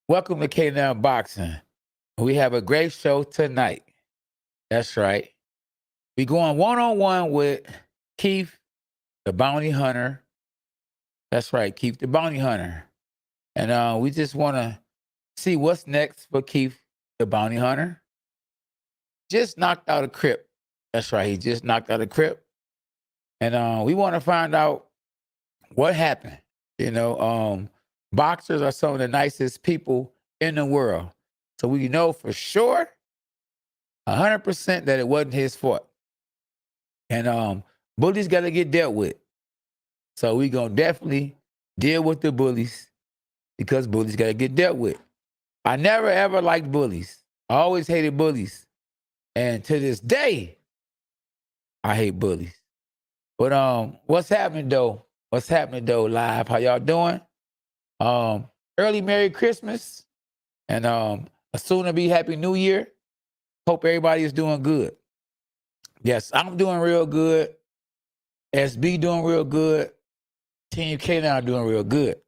Welcome to K9 Boxing. We have a great show tonight. That's right. We going one-on-one with Keith, the bounty hunter. That's right, Keith, the bounty hunter. And we just want to see what's next for Keith, the bounty hunter. Just knocked out a Crip. That's right, he just knocked out a Crip. And we want to find out what happened. Boxers are some of the nicest people in the world. So we know for sure, 100% that it wasn't his fault. And bullies got to get dealt with. So we going to definitely deal with the bullies because bullies got to get dealt with. I never, ever liked bullies. I always hated bullies. And to this day, I hate bullies. But what's happening, though? What's happening, though, live? How y'all doing? Early Merry Christmas. And a soon-to-be Happy New Year. Hope everybody is doing good. Yes, I'm doing real good. SB doing real good. Team K now doing real good.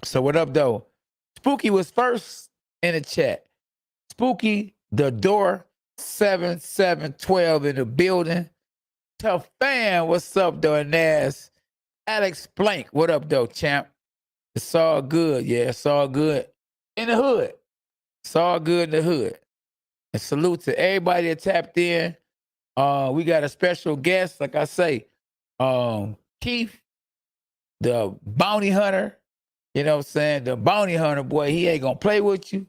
So what up, though? Spooky was first in the chat. Spooky, the door 7712 in the building. Tough fan, what's up, though? And there's Alex Blank. What up, though, champ? It's all good. Yeah, it's all good. In the hood. It's all good in the hood. And salute to everybody that tapped in. We got a special guest, like I say, Keith, the bounty hunter. You know what I'm saying? The bounty hunter, boy, he ain't gonna play with you.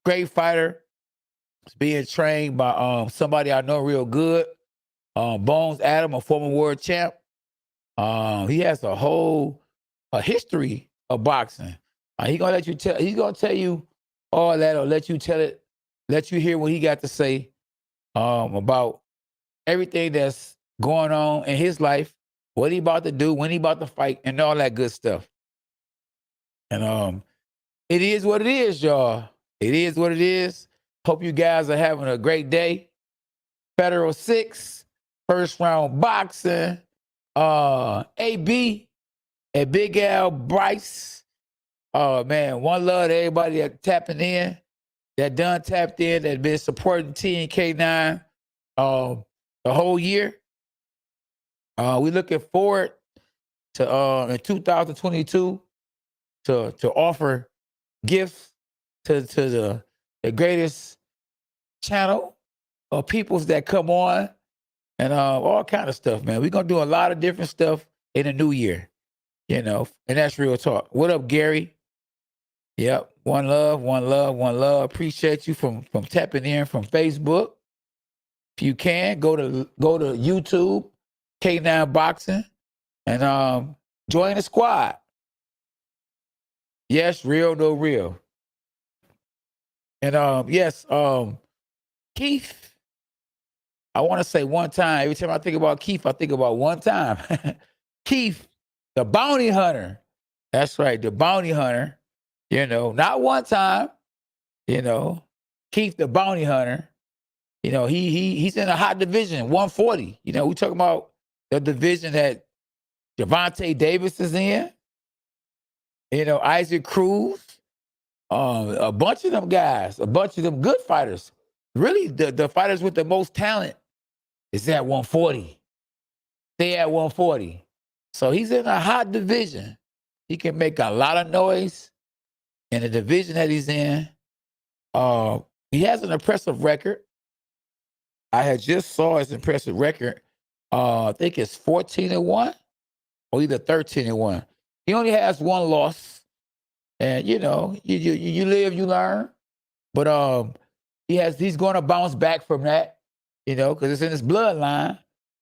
Great fighter. He's being trained by somebody I know real good. Bones Adam, a former world champ. He has a whole history of boxing. He's gonna tell you all that, or let you hear what he got to say about everything that's going on in his life, what he about to do, when he about to fight, and all that good stuff. And it is what it is, y'all. It is what it is. Hope you guys are having a great day. Federal 6, first round boxing. AB and Big Al Bryce. Oh, man, one love to everybody that tapping in, that done tapped in, that been supporting TNK9 the whole year. We looking forward to in 2022 to offer gifts to the greatest channel of peoples that come on and all kind of stuff, man. We're gonna do a lot of different stuff in the new year, and that's real talk. What up, Gary? Yep. One love, one love, one love. Appreciate you from tapping in from Facebook. If you can, go to YouTube, K9 Boxing, and join the squad. Yes, real, no real. And yes, Keith, I want to say one time. Every time I think about Keith, I think about one time. Keith, the bounty hunter. That's right, the bounty hunter. Not one time. Keith, the bounty hunter. He's in a hot division, 140. We talking about the division that Javante Davis is in. Isaac Cruz. A bunch of them guys, a bunch of them good fighters. Really, the fighters with the most talent is at 140. They at 140. So he's in a hot division. He can make a lot of noise in the division that he's in. He has an impressive record. I had just saw his impressive record. I think it's 14-1 or either 13-1. He only has one loss. And you live, you learn. But he's going to bounce back from that, because it's in his bloodline.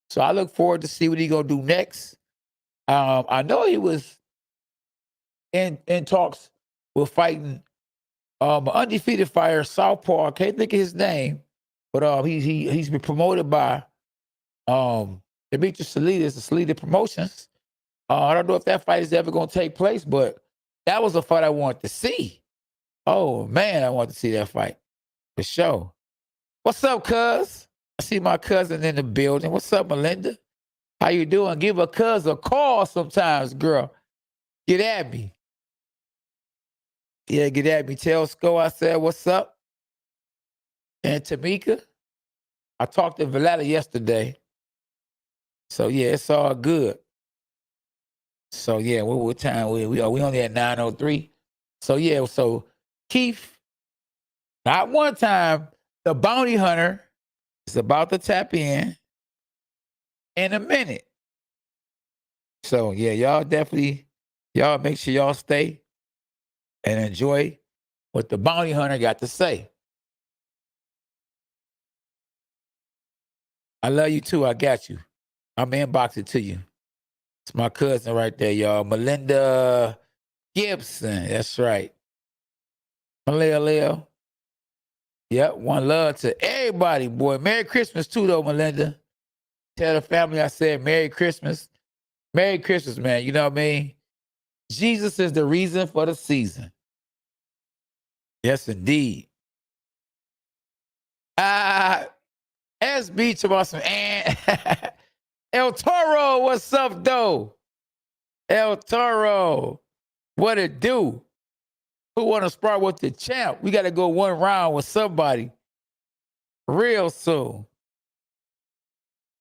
So I look forward to see what he's going to do next. I know he was in talks with fighting an undefeated fighter, Southpaw. I can't think of his name, but he's been promoted by Demetrius Salidas, the Salida Promotions. I don't know if that fight is ever going to take place, but that was a fight I wanted to see. Oh, man, I want to see that fight. For sure. What's up, cuz? I see my cousin in the building. What's up, Melinda? How you doing? Give a cuz a call sometimes, girl. Get at me. Yeah, get at me. Tell Sco I said, what's up? And Tamika, I talked to Valetta yesterday. So, yeah, it's all good. So, yeah, what time we only at 9:03. So, yeah, so Keith, not one time, the bounty hunter is about to tap in a minute. So, yeah, y'all make sure y'all stay and enjoy what the bounty hunter got to say. I love you too. I got you. I'm inboxing to you. It's my cousin right there, y'all. Melinda Gibson. That's right. Leo. Yep. One love to everybody, boy. Merry Christmas too, though, Melinda. Tell the family I said Merry Christmas. Merry Christmas, man. You know what I mean? Jesus is the reason for the season. Yes, indeed. SB about some El Toro, what's up, though? El Toro, what it do? Who want to spar with the champ? We got to go one round with somebody real soon.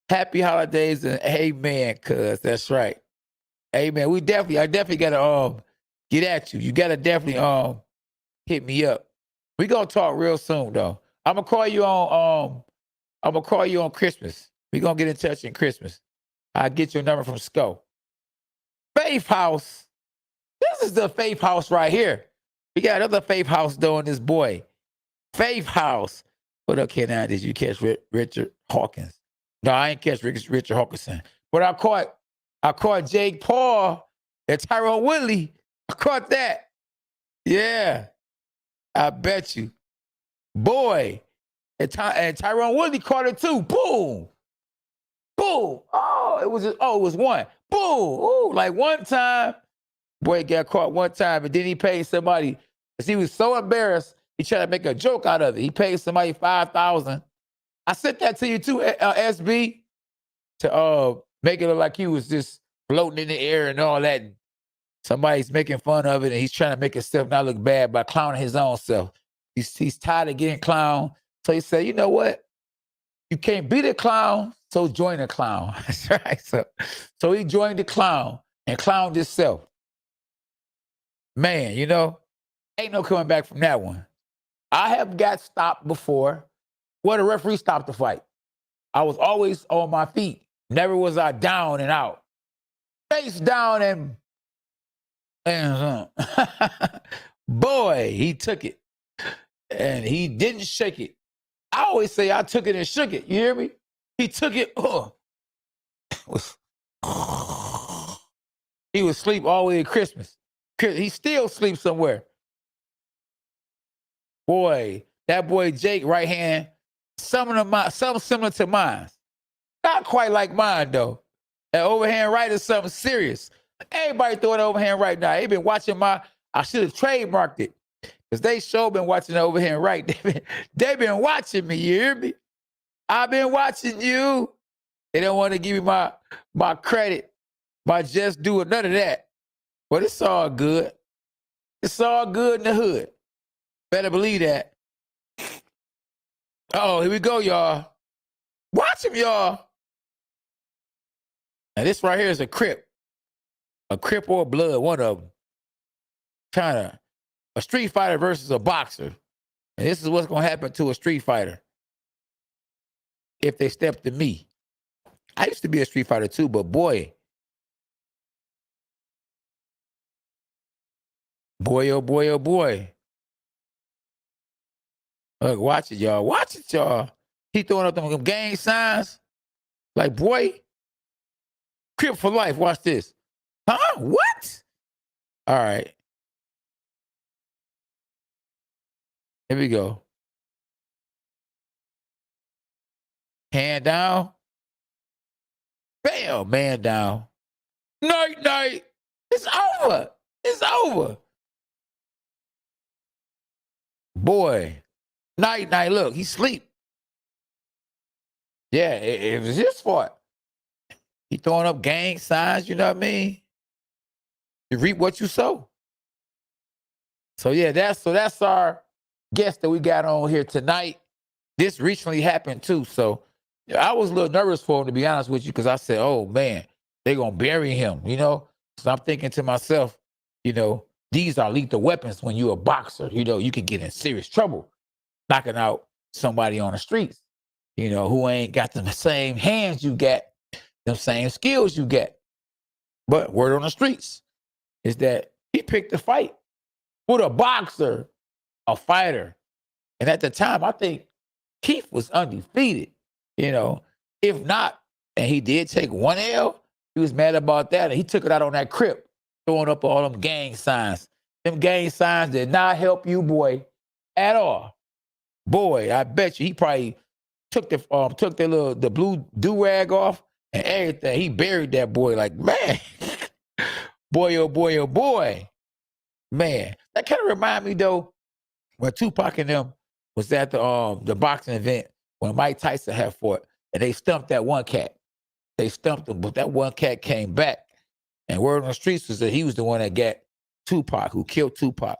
Happy holidays and amen, cuz. That's right. Amen. I definitely got to get at you. You got to definitely hit me up. We going to talk real soon, though. I'm going to call you on Christmas. We going to get in touch in Christmas. I'll get your number from Sco. Faith House. This is the Faith House right here. We got another Faith House doing this boy. Faith House. What up, Ken? Did you catch Richard Hawkins? No, I ain't catch Richard Hawkinson. But I caught Jake Paul and Tyrone Woodley. I caught that. Yeah. I bet you. Boy. And Tyrone Woodley caught it too. Boom. Boom. Oh, it was one. Boom. Ooh, like one time. Boy got caught one time, and then he paid somebody, because he was so embarrassed, he tried to make a joke out of it. He paid somebody $5,000. I sent that to you too, SB, to make it look like he was just floating in the air and all that. Somebody's making fun of it, and he's trying to make himself not look bad by clowning his own self. He's tired of getting clowned. So he said, you know what? You can't beat a clown, so join a clown. That's right. So he joined the clown and clowned himself. Man, ain't no coming back from that one. I have got stopped before where the referee stopped the fight. I was always on my feet. Never was I down and out. Face down and boy, he took it. And he didn't shake it. I always say I took it and shook it. You hear me? He took it. He was asleep all the way to Christmas. He still sleeps somewhere. Boy, that boy Jake, right hand, some similar to mine. Not quite like mine, though. That overhand right is something serious. Everybody throwing overhand right now. They been watching I should have trademarked it. Because they sure been watching the overhand right. They been watching me, you hear me? I've been watching you. They don't want to give me my credit, my just do it, none of that. But it's all good. It's all good in the hood. Better believe that. Oh, here we go, y'all. Watch him, y'all. Now, this right here is a Crip. A Crip or a Blood, one of them. A street fighter versus a boxer. And this is what's going to happen to a street fighter if they step to me. I used to be a street fighter too, but boy, oh boy, oh boy. Look, watch it, y'all. Watch it, y'all. He throwing up them gang signs. Like, boy, Crip for life. Watch this. Huh? What? All right. Here we go. Hand down. Bam, man down. Night. It's over. It's over. Boy. Night. Look, he sleep. Yeah, it was his fault. He throwing up gang signs, you know what I mean? You reap what you sow. So yeah, that's our guest that we got on here tonight. This recently happened too. So I was a little nervous for him, to be honest with you, because I said, oh man, they're gonna bury him, you know. So I'm thinking to myself, you know, these are lethal weapons when you're a boxer. You know, you can get in serious trouble knocking out somebody on the streets, you know, who ain't got the same hands you got, the same skills you get. But word on the streets is that he picked a fight with a boxer, a fighter. And at the time, I think Keith was undefeated, you know. If not, and he did take one L, he was mad about that. And he took it out on that Crip, throwing up all them gang signs. Them gang signs did not help you, boy, at all. Boy, I bet you he probably took the blue do-rag off and everything. He buried that boy like, man, boy, oh boy, oh boy. Man, that kind of remind me though, when Tupac and them was at the boxing event when Mike Tyson had fought, and they stumped that one cat. They stumped him, but that one cat came back. And word on the streets was that he was the one that got Tupac, who killed Tupac.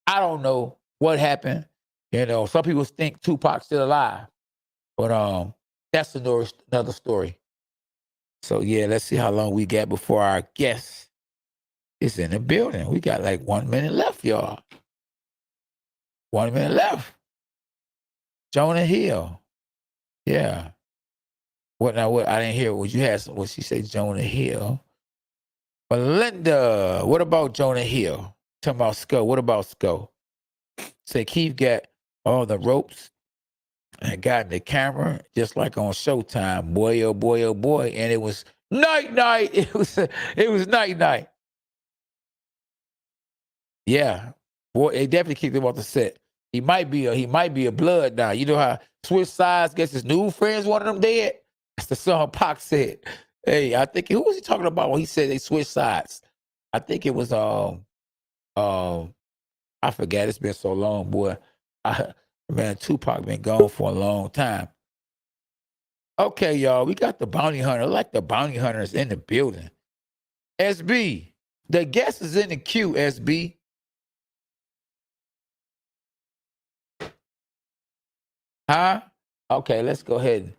I don't know what happened. You know, some people think Tupac's still alive, but that's another story. So yeah, let's see how long we got before our guest is in the building. We got like 1 minute left, y'all. 1 minute left. Jonah Hill. Yeah. What now? What I didn't hear what you had. What she said, Jonah Hill. Belinda, what about Jonah Hill? Talking about Skull. What about Skull? Say Keith got all the ropes and got in the camera just like on Showtime. Boy, oh boy, oh boy. And it was night. It was night. Yeah. Boy, it definitely kicked him off the set. He might be a blood now. You know how switch sides gets his new friends, one of them dead? That's the song Pac said. Hey, I think who was he talking about when he said they switched sides? I think it was I forgot. It's been so long, boy. Man, Tupac been gone for a long time. Okay, y'all, we got the bounty hunter. Like the bounty hunters in the building. SB, the guest is in the queue, SB. Huh? Okay, let's go ahead and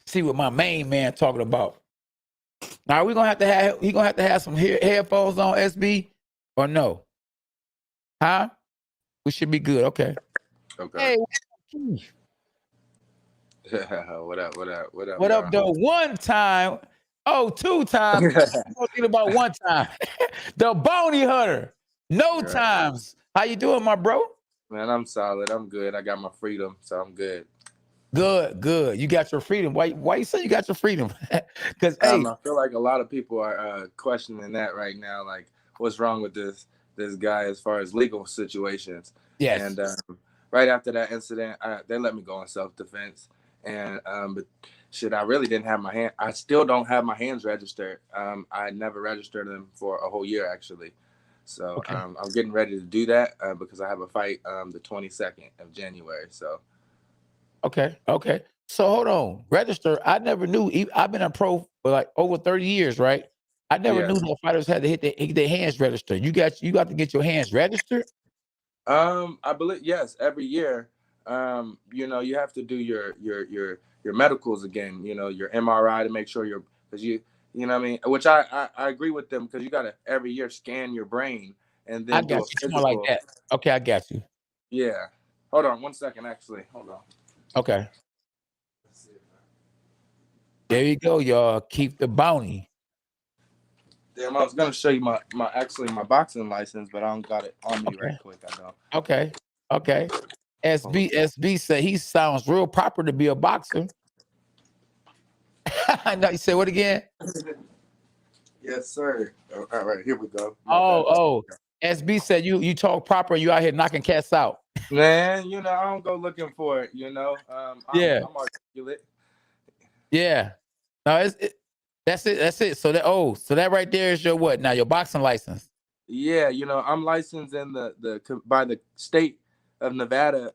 see what my main man talking about. Now, he gonna have to have some headphones on, SB, or no? Huh? We should be good. Okay. Okay. Hey, What up? what up, though? One time. Oh, two times. I'm talking about one time. The bounty hunter. No times. How you doing, my bro? Man, I'm solid. I'm good. I got my freedom, so I'm good. Good. You got your freedom. Why you say you got your freedom? Because hey, I feel like a lot of people are questioning that right now. Like, what's wrong with this guy as far as legal situations? yes. And right after that incident, they let me go in self-defense. And but shit, I really didn't have my hand. I still don't have my hands registered. I never registered them for a whole year actually. So Okay. I'm getting ready to do that because I have a fight the 22nd of January. So. Okay. So hold on. Register. I never knew. I've been a pro for like over 30 years, right? I never knew Yes. that fighters had to hit their hands registered. You got to get your hands registered. I believe yes. Every year, you know, you have to do your medicals again. You know, your MRI to make sure because you know what I mean. Which I agree with them because you got to every year scan your brain and I then do got a you. Come on like physical. that. Okay, I got you. Yeah. Hold on 1 second. Actually, hold on. Okay. There you go, y'all. Keep the bounty. Damn, I was gonna show you my boxing license, but I don't got it on me right quick. I don't. Okay. SB said he sounds real proper to be a boxer. No, you say what again? Yes, sir. All right, here we go. SB said you talk proper. You out here knocking cats out. Man, you know I don't go looking for it. You know, Yeah. I'm articulate. Yeah. No, that's it. So that right there is your what? Now your boxing license. Yeah, you know I'm licensed in by the state of Nevada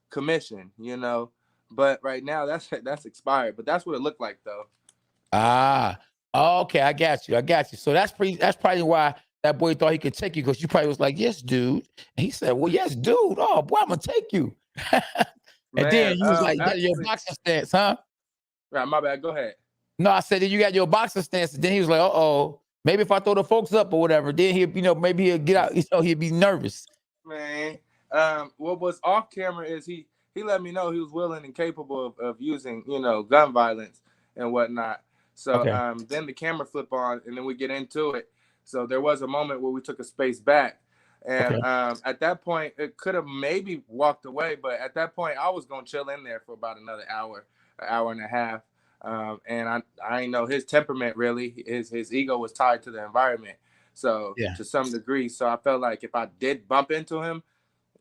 commission. You know, but right now that's expired. But that's what it looked like though. Ah. Okay, I got you. So that's probably why that boy thought he could take you because you probably was like, yes, dude. And he said, well, yes, dude. Oh, boy, I'm gonna take you. And then Man, you was like, you got your actually, boxing stance, huh? right, my bad. Go ahead. No, I said, then you got your boxing stance. And then he was like, uh-oh, maybe if I throw the folks up or whatever, then he'll, maybe he'll get out, he'll be nervous. Man, what was off camera is he let me know he was willing and capable of using gun violence and whatnot. So Okay. then the camera flip on and then we get into it. So there was a moment where we took a space back, and Okay. at that point it could have maybe walked away, but at that point I was gonna chill in there for about another hour, an hour and a half. And I know his temperament really, his ego was tied to the environment. So Yeah. to some degree, so I felt like if I did bump into him,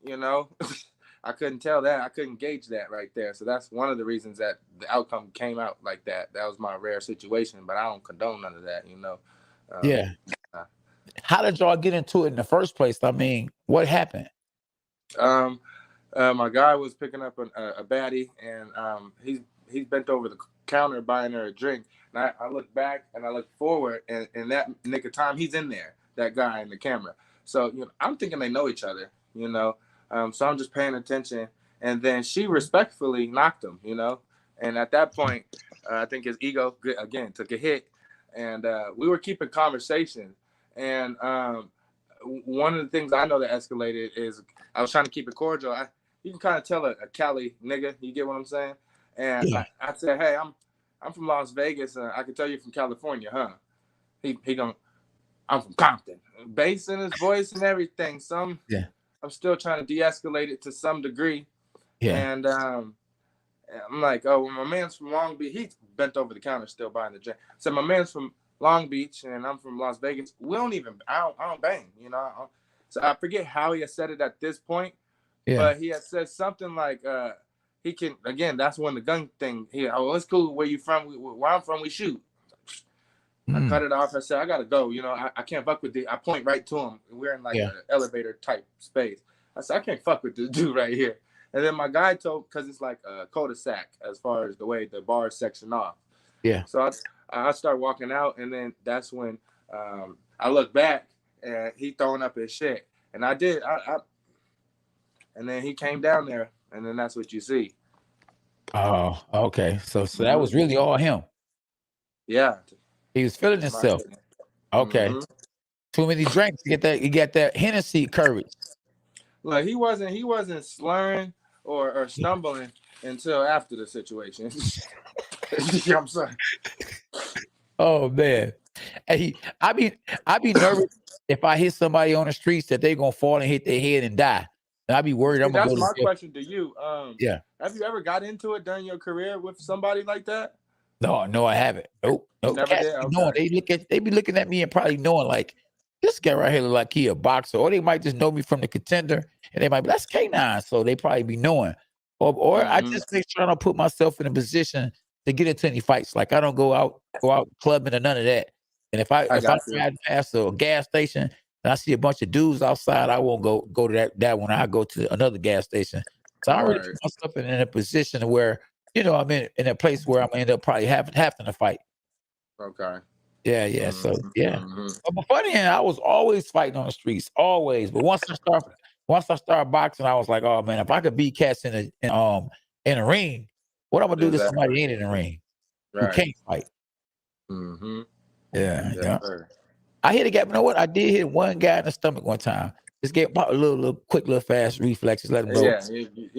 you know, I couldn't tell that. I couldn't gauge that right there. So that's one of the reasons that the outcome came out like that. That was my rare situation, but I don't condone none of that. Um, Yeah. uh, How did y'all get into it in the first place? I mean, what happened? um, my guy was picking up a baddie, and he's bent over the counter buying her a drink. And I look back and I look forward, and in that nick of time, he's in there, that guy in the camera. So I'm thinking they know each other. So I'm just paying attention, and then she respectfully knocked him. And at that point, I think his ego again took a hit, and we were keeping conversation, and one of the things I know that escalated is I was trying to keep it cordial. You can kind of tell a Cali nigga, you get what I'm saying? And Yeah. I said, hey, I'm from Las Vegas. I can tell you're from California, huh? He going, I'm from Compton. Bass in his voice and everything. Yeah. I'm still trying to de-escalate it to some degree. Yeah. And I'm like, oh, well, my man's from Long Beach. He's bent over the counter still buying the drink. So my man's from Long Beach and I'm from Las Vegas. I don't bang. So I forget how he has said it at this point, Yeah. but he had said something like, he can, again, that's when the gun thing, oh, it's cool. Where you from? Where I'm from, we shoot. I Mm. cut it off. I said, I gotta go. I can't fuck with this. I point right to him. We're in like Yeah. an elevator type space. I said, I can't fuck with this dude right here. And then my guy told, because it's like a cul-de-sac as far as the way the bars section off. Yeah. So I start walking out, and then that's when I look back and he throwing up his shit. And I did. And then he came down there, and then that's what you see. Oh, okay. So that was really all him. Yeah. He was feeling himself. Okay. Too many drinks. He got that Hennessy courage. Look, he wasn't slurring or stumbling until after the situation. I'm sorry. Oh man. Hey, I be nervous if I hit somebody on the streets that they gonna fall and hit their head and die. And I be worried I'm gonna That's go to my jail. question to you. Yeah. Have you ever got into it during your career with somebody like that? No, I haven't. Nope. You Nope. never Cats did? be knowing. Okay. They be looking at me and probably knowing like this guy right here look like he a boxer, or they might just know me from the Contender, and they might be that's K9, so they probably be knowing. Or I just make sure I don't put myself in a position to get into any fights. Like I don't go out clubbing or none of that. And if I I got you. drive past a gas station and I see a bunch of dudes outside, I won't go to that one. I go to another gas station. So I already Right. put myself in a position where I'm in a place where I'm gonna end up probably having to fight. Okay. Yeah. So yeah. Mm-hmm. But before then, I was always fighting on the streets, always. But once I started boxing, I was like, oh man, if I could beat cats in a ring, what I'm gonna do to Exactly. somebody ain't in the ring who Right. can't fight? Mm-hmm. Yeah, Yes, yeah. sir. I hit a guy. You know what? I did hit one guy in the stomach one time. Just get a little quick, little fast reflexes. Let him know. Yeah,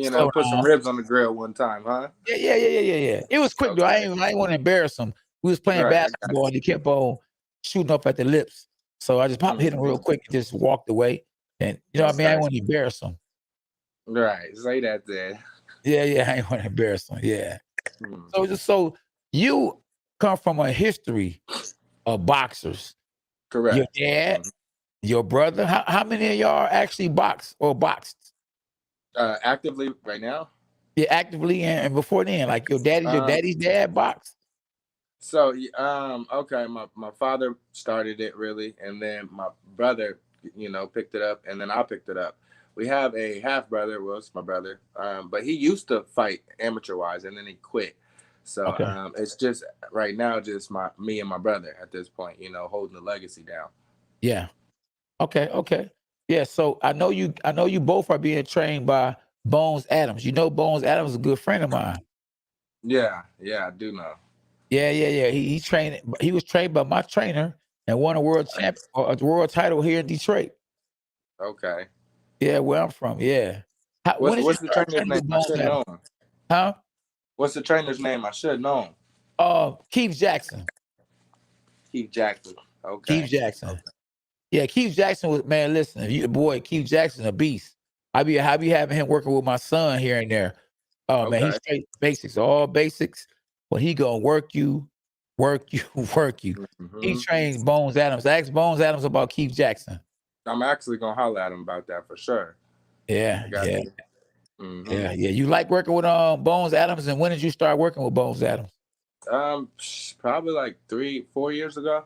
Slow put some down. ribs on the grill one time, huh? Yeah. It was quick though. I Okay. ain't want to embarrass him. We was playing Right. I got basketball and he kept on shooting up at the lips. So I just hit him real quick and just walked away. And what I mean? I Okay. didn't want to embarrass him. Right. Say that then. Yeah, I ain't want to embarrass him. Yeah. Mm. So you come from a history of boxers. Your Correct. dad, Mhm. your brother. How many of y'all actually boxed? Actively right now. Yeah, actively and before then, like your Um, daddy's dad boxed. okay, my father started it really, and then my brother, picked it up, and then I picked it up. We have a half brother, well, it's my brother, but he used to fight amateur wise, and then he quit. So Okay. it's just right now, just me and my brother at this point, holding the legacy down. Yeah. Okay, okay. Yeah, so I know you both are being trained by Bones Adams. You know Bones Adams is a good friend of mine. Yeah, yeah, I do know. Yeah, yeah, yeah. He was trained by my trainer and won a world champ or a world title here in Detroit. Okay. Yeah, where I'm from. Yeah. When did you What's the start trainer's training name? with I Bones should Adams? know him. Huh? What's the trainer's name? I should know him. Keith Jackson. Keith Jackson. Keith Okay. Jackson. Okay. Yeah, Keith Jackson was, man. Listen, if you boy, Keith Jackson a beast. I be having him working with my son here and there. Oh man, he's Okay. straight basics, all basics. But he gonna work you, work you. He Hmm. trained Bones Adams. Ask Bones Adams about Keith Jackson. I'm actually gonna holler at him about that for sure. I Yeah, got yeah, you. Hmm. yeah, yeah. You like working with Bones Adams, and when did you start working with Bones Adams? Probably like 3, 4 years ago.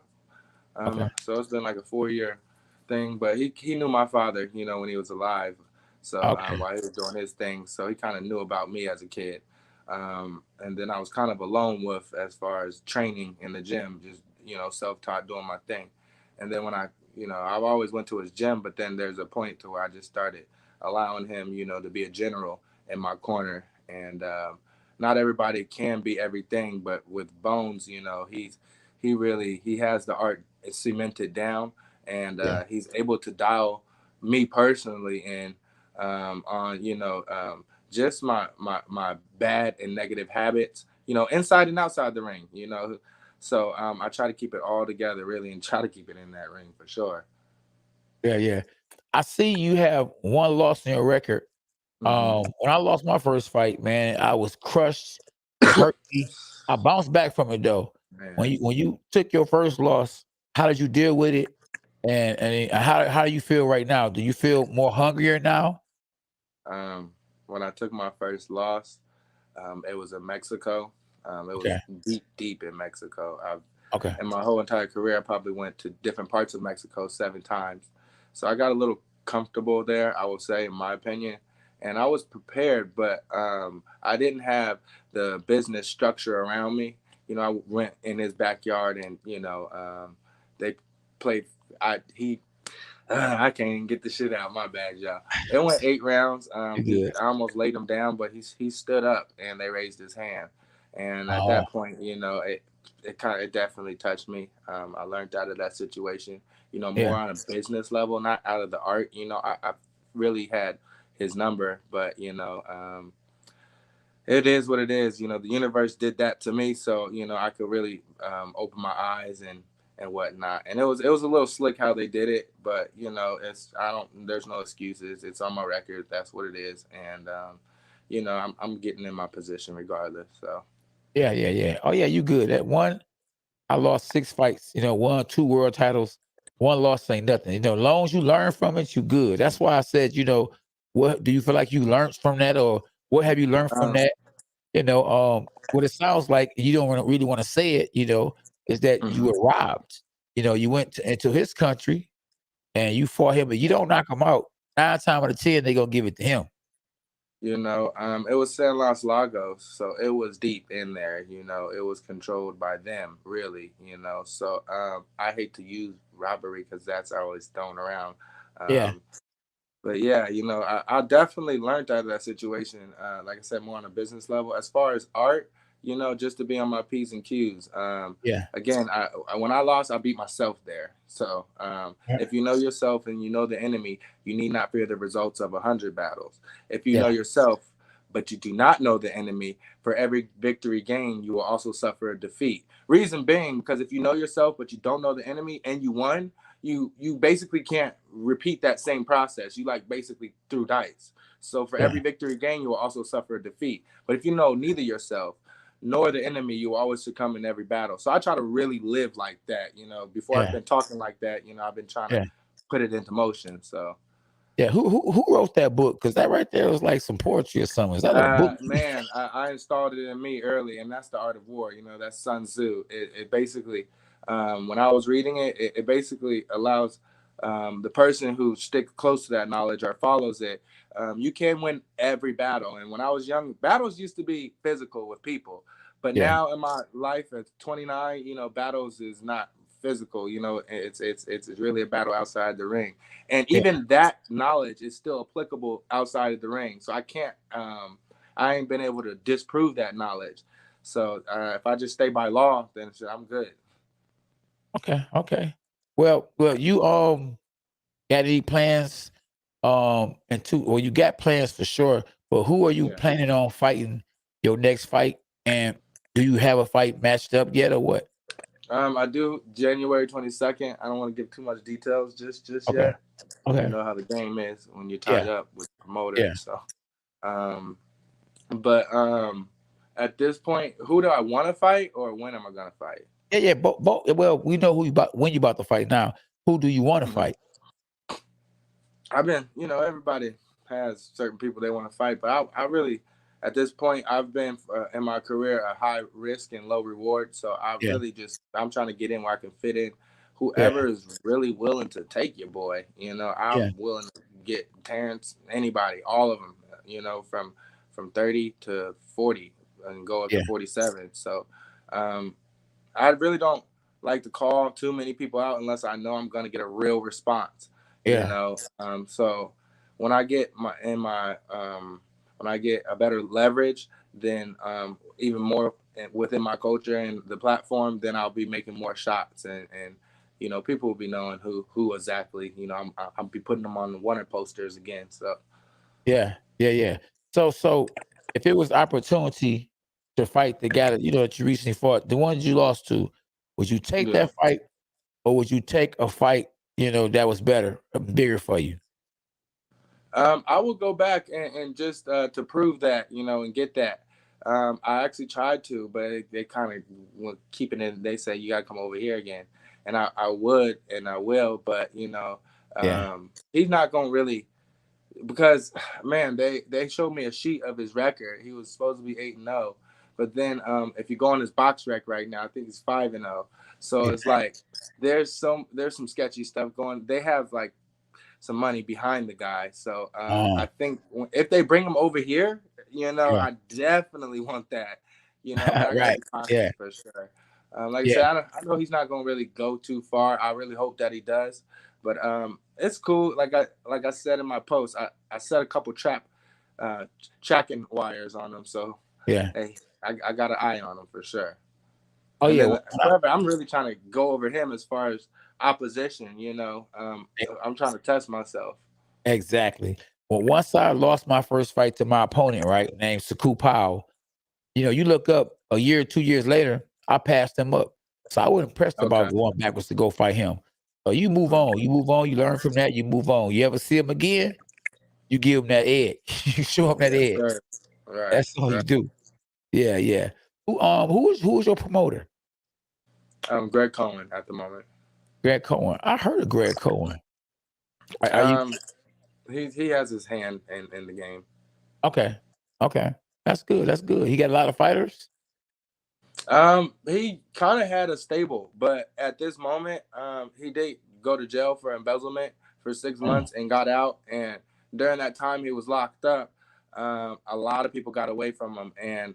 Okay, So it's been like a 4 year thing, but he knew my father, when he was alive. So okay, while he was doing his thing, so he kind of knew about me as a kid. And then I was kind of alone with as far as training in the gym, just self taught doing my thing. And then when I've always went to his gym, but then there's a point to where I just started allowing him, to be a general in my corner. And not everybody can be everything, but with Bones, he has the art cemented down, and yeah, he's able to dial me personally in on just my bad and negative habits, inside and outside the ring. So I try to keep it all together really, and try to keep it in that ring for sure. yeah, yeah. I see you have one loss in your record. Hmm. When I lost my first fight, man, I was crushed. It hurt me. I bounced back from it though. Man, When you took your first loss, how did you deal with it? And how do you feel right now? Do you feel more hungrier now? um, when I took my first loss, it was in Mexico. It Okay. was deep, deep in Mexico. Okay. In my whole entire career, I probably went to different parts of Mexico 7 times. So I got a little comfortable there, I would say, in my opinion. And I was prepared, but I didn't have the business structure around me. I went in his backyard, and they played. I can't even get the shit out of my bag, y'all. It went 8 rounds. You He good. I almost laid him down, but he stood up, and they raised his hand. And at Oh, that point, it definitely touched me. I learned out of that situation, yeah. more on a business level, not out of the art. I really had his number, but it is what it is. The universe did that to me, so I could really open my eyes and whatnot. And it was a little slick how they did it, but it's I don't. There's no excuses. It's on my record. That's what it is, and I'm getting in my position regardless. So Yeah, yeah, yeah. Oh yeah, you good. That one, I lost 6 fights, won 2 world titles. One loss ain't nothing. As long as you learn from it, you good. That's why I said, what do you feel like you learned from that, or what have you learned from um, that? What it sounds like, you don't really want to say it, is that you mhm. were robbed. You went into his country and you fought him, but you don't knock him out. 9 times out of 10, they gonna give it to him. It was San Los Lagos, so it was deep in there. It was controlled by them, really. So I hate to use robbery because that's always thrown around. Yeah, Um, but yeah, I definitely learned out of that situation. Like I said, more on a business level. As far as art, just to be on my P's and Q's. yeah, Again, when I lost, I beat myself there. So yeah, if you know yourself and you know the enemy, you need not fear the results of 100 battles. If you know yeah, yourself, but you do not know the enemy, for every victory gained, you will also suffer a defeat. Reason being, because if you know yourself, but you don't know the enemy and you won, you basically can't repeat that same process. You like basically threw dice. So for yeah, every victory gain, you will also suffer a defeat. But if you know neither yourself nor the enemy, you will always succumb in every battle. So I try to really live like that. Before I've yeah, been talking like that, I've been trying to yeah. put it into motion. So Yeah, who wrote that book? Because that right there was like some poetry or something. Is that a book? Man, I installed it in me early, and that's the Art of War. That's Sun Tzu. It basically, when I was reading it basically allows the person who sticks close to that knowledge or follows it. You can win every battle. And when I was young, battles used to be physical with people, but Yeah, now in my life at 29, battles is not physical. You know, it's really a battle outside the ring, and Yeah. even that knowledge is still applicable outside of the ring. So I can't, I ain't been able to disprove that knowledge. So if I just stay by law, then shit, I'm good. Okay. Okay. Well, you got any plans and two well you got plans for sure, but who are you Yeah. planning on fighting your next fight? And do you have a fight matched up yet or what? I do January 22nd. I don't want to give too much details just Okay. yet. You Okay. know how the game is when you're tied Yeah. up with the promoter. Yeah. So, um, but at this point, who do I want to fight, or when am I gonna fight? Yeah, yeah. Both well, we know who you about when you about to fight now. Who do you want to Mhm. fight? I've been, everybody has certain people they want to fight, but I really, at this point, I've been in my career a high risk and low reward. So I Yeah. really I'm trying to get in where I can fit in. Yeah. Whoever is really willing to take your boy, Yeah. I'm willing to get Terrence, anybody, all of them, from 30 to 40 and go up to Yeah. 47. So, um, I really don't like to call too many people out unless I know I'm gonna get a real response. You Yeah. know, so when I get when I get a better leverage, then even more within my culture and the platform, then I'll be making more shots and people will be knowing who exactly. I'll be putting them on the wanted posters again. So Yeah. Yeah. Yeah. So if it was opportunity to fight the guy that that you recently fought, the ones you lost to, would you take yeah. that fight or would you take a fight, that was better, bigger for you? I will go back and just to prove that, and get that. I actually tried to, but they kind of were keeping it. They say you got to come over here again, and I would and I will, but Yeah. he's not gonna really because man, they showed me a sheet of his record. He was supposed to be 8-0, but then if you go on his box rec right now, I think he's 5-0. So Yeah. it's like there's some sketchy stuff going. They have like some money behind the guy. So Uh, I think if they bring him over here, yeah. I definitely want that. But I got to Right. be Yeah. cautious for sure. Like I Yeah. said, I know he's not going to really go too far. I really hope that he does. But it's cool. Like I said in my post, I set a couple uh, tracking wires on him. So Yeah. hey, I got an eye on him for sure. Oh And yeah. then Well, whoever, I'm really trying to go over him as far as opposition. I'm trying to test myself. exactly. Well, once I lost my first fight to my opponent, right, named Saku Powell, you look up a year, 2 years later, I passed him up. So I wasn't impressed Okay. about going backwards to go fight him. So you move Mm. on. You move on. You learn from that. You move on. You ever see him again? You give him that edge. You show him that Yes, edge. sir. Right. That's all you Right. do. Yeah, yeah. Who is your promoter? Greg Cohen at the moment. Greg Cohen. I heard of Greg Cohen. Are you Um, he has his hand in the game. okay? Okay, that's good. That's good. He got a lot of fighters. He kind of had a stable, but at this moment, he did go to jail for embezzlement for six Oh, months and got out. And during that time he was locked up, a lot of people got away from him, and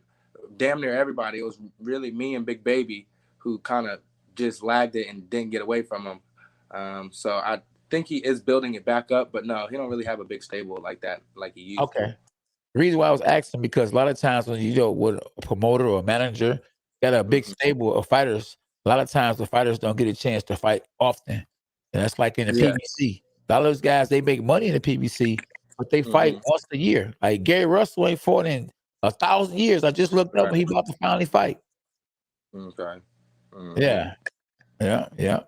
damn near everybody. It was really me and Big Baby who kind of just lagged it and didn't get away from him. So I think he is building it back up, but no, he don't really have a big stable like that, like he used to. okay. The reason why I was asking because a lot of times when with a promoter or a manager got a big Hmm. stable of fighters, a lot of times the fighters don't get a chance to fight often. And that's like in the Yeah. PBC. A lot of those guys they make money in the PBC, but they fight Hmm. once a year. Like Gary Russell ain't fought in 1,000 years. I just looked up Right. and he about to finally fight. Okay. Hmm. Yeah, yeah, yeah,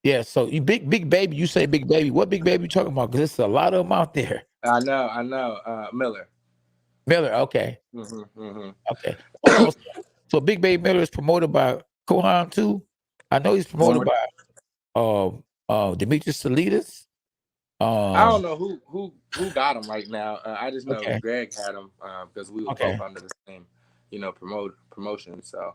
yeah. So you big baby, you say big baby. What big baby you talking about? Because there's a lot of them out there. I know. I know. Miller. Miller, okay. Hmm. Hmm. Okay. Hold on. So Big Baby Miller is promoted by Kohan too. I know he's One promoted more. by Demetrius Salidas. I don't Um know who got him right now. I just know okay, Greg had him because we was both okay, under the same, promotion. So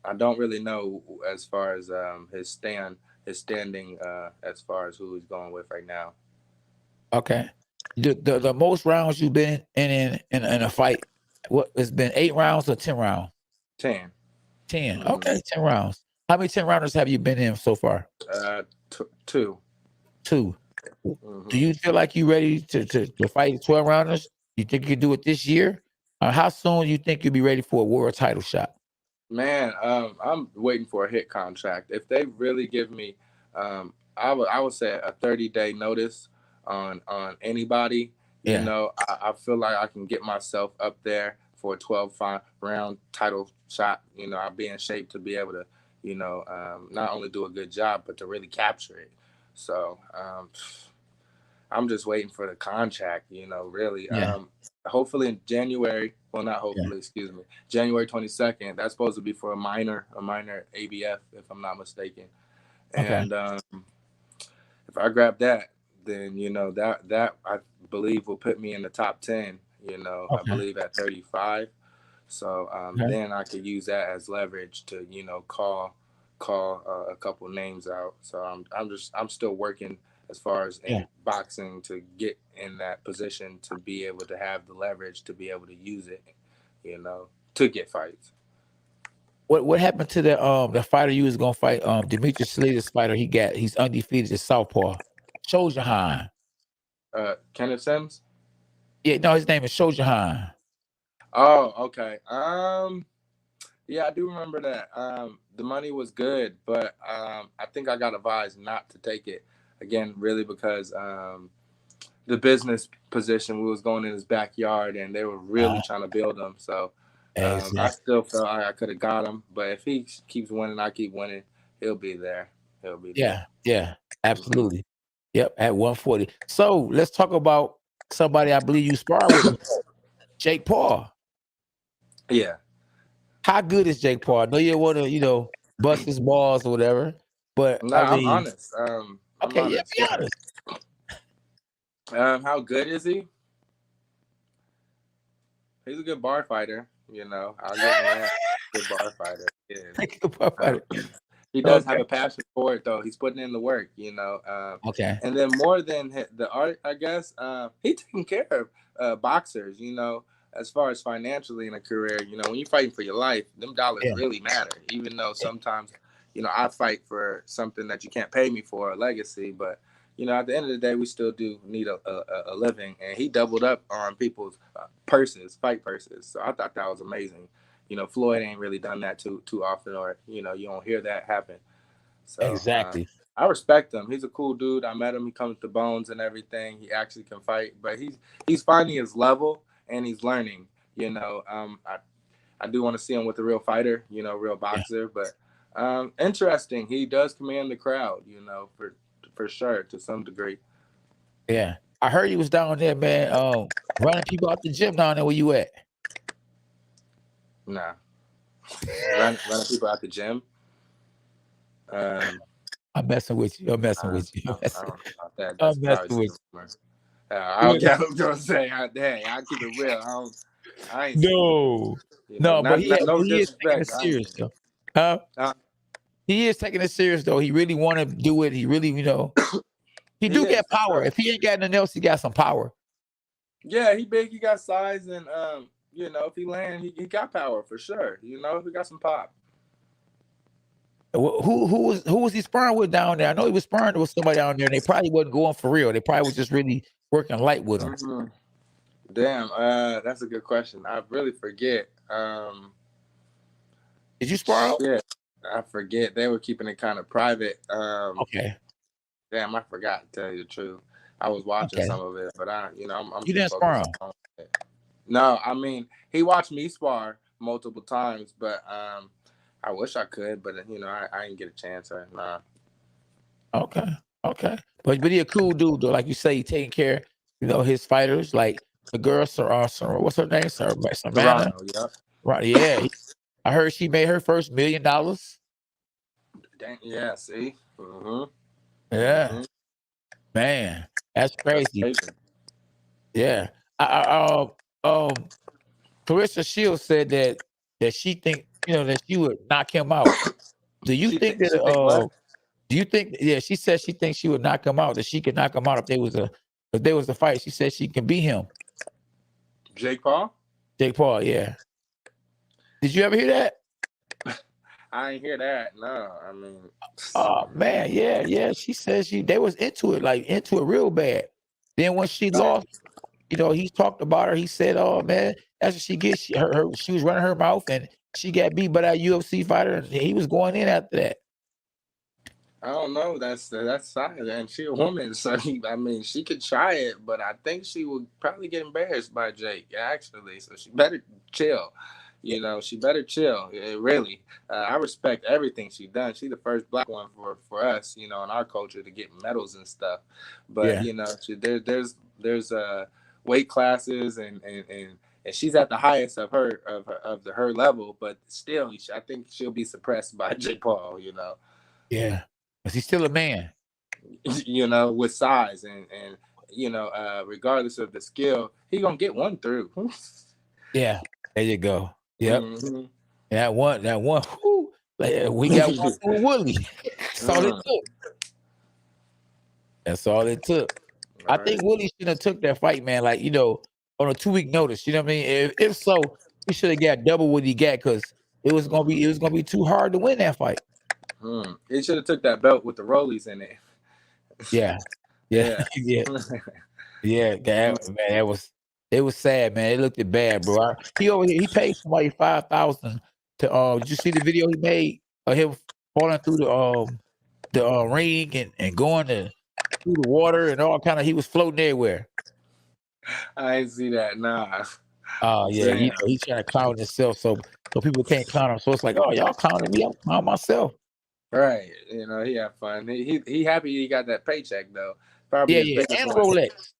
I don't really know as far as his standing as far as who he's going with right now. okay. The most rounds you've been in a fight, what it's been 8 rounds or 10 rounds? 10. 10. Hmm. Okay, 10 rounds. How many 10 rounders have you been in so far? Two. 2. Do Mm-hmm. you feel like you ready to fight 12 rounders? You think you can do it this year? How soon do you think you'll be ready for a world title shot? Man, I'm waiting for a hit contract. If they really give me, I would say a 30-day notice on anybody. Yeah, I feel like I can get myself up there for a 12 round title shot. I'll be in shape to be able to, not only do a good job but to really capture it. So I'm just waiting for the contract. Really. yeah, Hopefully in January. Well, not yeah. hopefully. Excuse me. January 22nd. That's supposed to be for a minor ABF, if I'm not mistaken. Okay, And if I grab that, then that I believe will put me in the top 10. I okay, believe at 35. So okay. then I could use that as leverage to call a couple names out. So I'm still working as far as Yeah. in boxing to get in that position to be able to have the leverage to be able to use it, to get fights. What happened to the fighter you was gonna fight? Demetrius Slater's fighter. He's undefeated at Southpaw. Shojahan. Kenneth Sims. Yeah, no, his name is Shojahan. Oh, okay. Yeah, I do remember that. The money was good, but I think I got advised not to take it again, really, because the business position we was going in his backyard, and they were really Uh, trying to build him. So I exactly. still felt like I could have got him, but if he keeps winning, I keep winning. He'll be there. He'll be there. Yeah, yeah, Hmm. absolutely. Yep, at 140. So let's talk about somebody I believe you sparred with, Jake Paul. Yeah. How good is Jake Paul? I know you want to, bust his balls or whatever, but I Nah, I'm mean, honest. I'm okay, yeah, honest. be Yeah. honest. How good is he? He's a good bar fighter. I'll give him that. Good bar fighter. He is. Take a puff at Um, it. he does have Okay, a passion for it, though. He's putting in the work. okay, And then more than the art, I guess, he taking care of boxers. As far as financially in a career, when you're fighting for your life, them dollars yeah, really matter. Even though yeah, sometimes, I fight for something that you can't pay me for, a legacy, but at the end of the day, we still do need a living. And he doubled up on people's purses, fight purses. So I thought that was amazing. Floyd ain't really done that too often, or you don't hear that happen. So exactly. I respect him. He's a cool dude. I met him. He comes to bones and everything. He actually can fight, but he's finding his level and he's learning. I do want to see him with a real fighter, real Yeah, boxer. But interesting. He does command the crowd, for sure to some degree. yeah. I heard he was down there, man. Running people out the gym down there. Where you at? Nah, running people out the gym. Um, I'm messing with you. I'm messing with you. I don't know about that. That's I'm probably messing with some rumor. I you. don't get what I'm gonna say. Dang, I keep it real. I ain't seen it. No, no, but Not no he is taking it disrespect. I ain't serious seen it. though. Huh? Uh, He is taking it serious though. He really want to do it. He really, he he do is get for power. sure. If he ain't got nothing else, he got some power. Yeah, he big. He got size, and if he land, he got power for sure. He got some pop. Who was he sparring with down there? I know he was sparring with somebody down there, and they probably wasn't going for real. They probably was just really working light with him. Hmm. Damn, that's a good question. I really forget. Did you spar him? Shit, I forget. They were keeping it kind of private. Okay, Damn, I forgot to tell you the truth. I was watching okay. some of it, but I'm You too didn't spar focused him. on it. No, I mean he watched me spar multiple times, but I wish I could, but I didn't get a chance. Or nah. Okay, okay. But he a cool dude though. Like you say, he taking care, his fighters. Like the girl, what's her name? Savannah. Toronto, yep. Right? Yeah. I heard she made her first $1 million. Dang, yeah, see? Yeah, Mm-hmm. man, that's That's crazy. paper. Yeah. Um, Clarissa Shields said that she think that she would knock him out. Do you think that? She think what? Do you think? Yeah, she said she thinks she would knock him out. That she could knock him out if there was a fight. She said she can beat him. Jake Paul? Jake Paul. Yeah. Did you ever hear that? I ain't hear that. No, I mean, Oh man, yeah. She said they was into it, like into it real bad. Then when she lost, he talked about her. He said, "Oh man, that's what she gets. She was running her mouth, and she got beat by that UFC fighter, and he was going in after that." I don't know. That's solid, and she a woman, so I mean, she could try it, but I think she would probably get embarrassed by Jake. Actually, so she better chill. She better chill. Really, I respect everything she done. She the first black one for us, in our culture to get medals and stuff. But Yeah, there's weight classes and she's at the highest of her level, but still, I think she'll be suppressed by Jake Paul. yeah. But he's still a man. With size and regardless of the skill, he gonna get one through. Yeah, there you go. Yep. Mhm. That one. Whew, like, we got one through Willie. That's all it Mm, took. That's all it took. I right. think Willie should have took that fight, man. Like on a 2-week notice. You know what I mean? If so, he should have got double what he got because it was gonna be too hard to win that fight. He should have took that belt with the rollies in it. Yeah, yeah, Yeah. yeah, yeah. Man, it was sad, man. It looked bad, bro. He paid somebody 5,000 to. Did you see the video he made of him falling through the ring and going through the water and all kind of? He was floating everywhere. I ain't see that. Nah. Oh yeah, Damn. he's trying to clown himself so people can't clown him. So it's like, oh, y'all clowning me, I'm clowning myself. Right. He had fun. He happy he got that paycheck though. Probably Yeah, his yeah, biggest and a one. Rolex.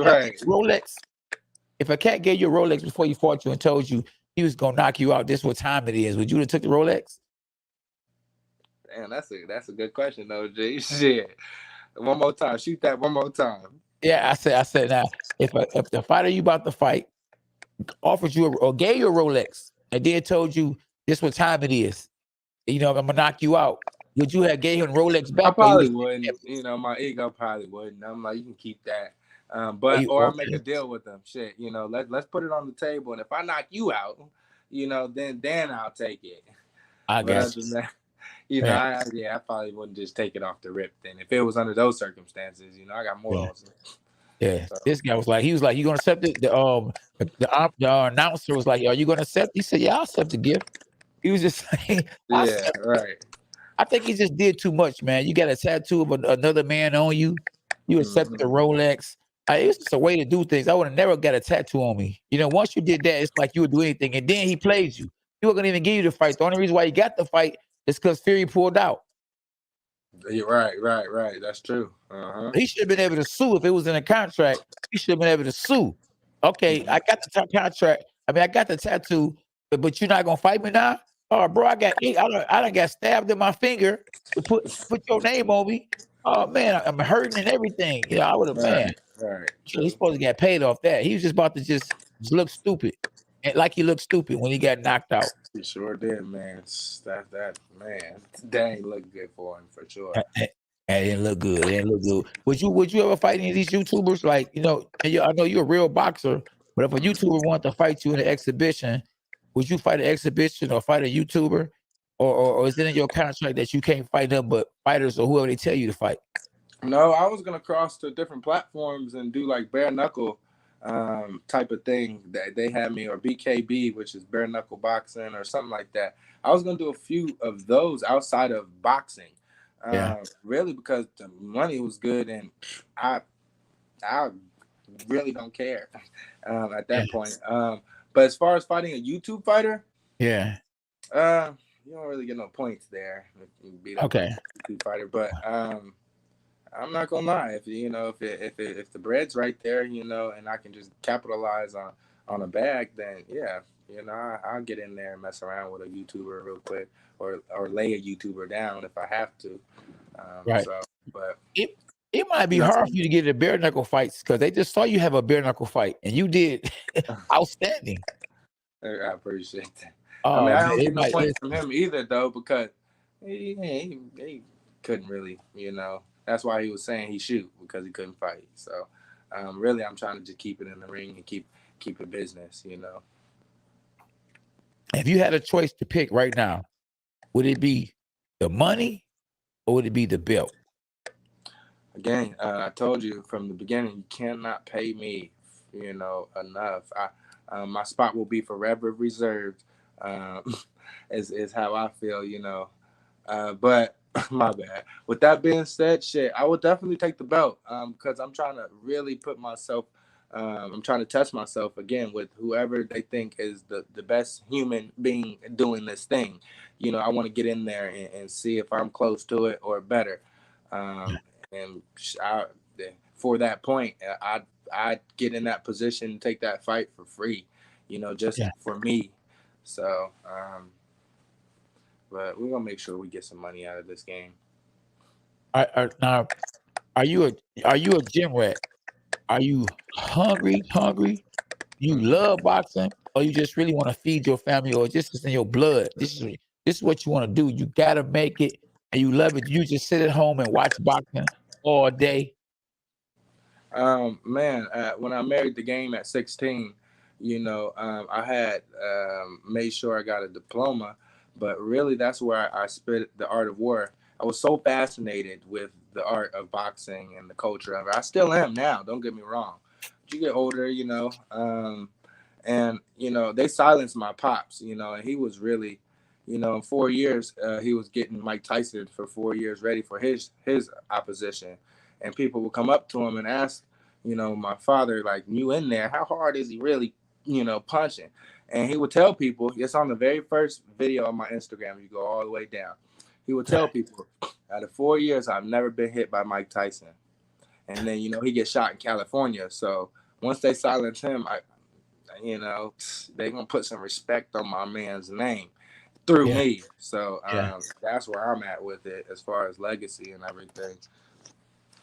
Right. Rolex. If a cat gave you a Rolex before he fought you and told you he was gonna knock you out, this what time it is, would you have took the Rolex? Damn, that's a good question though, G. Shit. One more time. Shoot that one more time. Yeah, I said now, if the fighter you about to fight offered you or gave you a Rolex and then told you this what time it is, I'm gonna knock you out, would you have gave him Rolex I back or you would probably have wouldn't. kept it? My ego probably wouldn't. I'm like, you can keep that. Or But you or I make a okay? deal with them. Shit, let's put it on the table. And if I knock you out, then I'll take it. I But got other you. than that, Man, I probably wouldn't just take it off the rip. Then if it was under those circumstances, I got yeah. morals. Yeah, So this guy was like, "You gonna accept it?" The announcer was like, "Are you gonna accept?" He said, "Yeah, I'll accept the gift." He was just saying, "I yeah, accept." right. I think he just did too much, man. You got a tattoo of another man on you. You accept the Hmm. Rolex. It's just a way to do things. I would have never got a tattoo on me. Once you did that, it's like you would do anything. And then he plays you. He wasn't gonna even give you the fight. The only reason why he got the fight is because Fury pulled out. You're right, right, right. That's true. He should have been able to sue if it was in a contract. He should have been able to sue. Okay, I got the contract. I mean, I got the tattoo, but you're not gonna fight me now? Oh, bro, I done got stabbed in my finger to put your name on me. Oh man, I'm hurting and everything. I would have, Right, man. right. He's True. supposed to get paid off that. He was just about to just look stupid, and like he looked stupid when he got knocked out. He sure did, man. That man, that ain't look good for him for sure. It didn't look good. It didn't look good. Would you ever fight any of these YouTubers? Like, and I know you're a real boxer, but if a YouTuber wanted to fight you in an exhibition, would you fight an exhibition or fight a YouTuber? Or is it in your contract that you can't fight them but fighters or whoever they tell you to fight? No, I was gonna cross to different platforms and do like bare knuckle type of thing that they had me, or BKB, which is bare knuckle boxing or something like that. I was gonna do a few of those outside of boxing, Yeah. really because the money was good and I I really don't care at Yeah. that point. But as far as fighting a YouTube fighter, Yeah. you don't really get no points there if you beat up a Okay. YouTube fighter. But I'm not gonna lie. If the bread's right there, and I can just capitalize on a bag, then yeah, I'll get in there and mess around with a YouTuber real quick, or lay a YouTuber down if I have to. Right. So, but It it might be you know, hard for you to get into bare knuckle fights because they just saw you have a bare knuckle fight and you did outstanding. I appreciate that. I mean, Oh I man, don't it get no might points from listen. him either though because he couldn't really. That's why he was saying he shoot because he couldn't fight. So, really, I'm trying to just keep it in the ring and keep it business. If you had a choice to pick right now, Would it be the money or would it be the belt? Again, I told you from the beginning, you cannot pay me, enough. My spot will be forever reserved. Um, is how I feel, but my bad. With that being said, shit, I would definitely take the belt. Because I'm trying to really put myself. I'm trying to test myself again with whoever they think is the best human being doing this thing. I want to get in there and see if I'm close to it or better. And I, for that point, I'd get in that position, take that fight for free, just Yeah. for me. So, but we're gonna make sure we get some money out of this game. Now, are you a gym rat? Are you hungry? You Mhm. love boxing, or you just really want to feed your family, or just it's in your blood? This is what you want to do. You gotta make it, and you love it. You just sit at home and watch boxing all day. Man, when I married the game at 16, I had made sure I got a diploma, but really that's where I spit the art of war. I was so fascinated with the art of boxing and the culture of it. I still am now. Don't get me wrong. But you get older, and they silenced my pops, and he was really, in 4 years, he was getting Mike Tyson for 4 years ready for his opposition, and people would come up to him and ask, my father, like, you in there, how hard is he really, punching? And he would tell people, it's on the very first video on my Instagram, you go all the way down, he would tell people, out of 4 years I've never been hit by Mike Tyson. And then he gets shot in California, so once they silence him, you know, they gonna put some respect on my man's name through Yeah, me. So yeah. that's where I'm at with it as far as legacy and everything.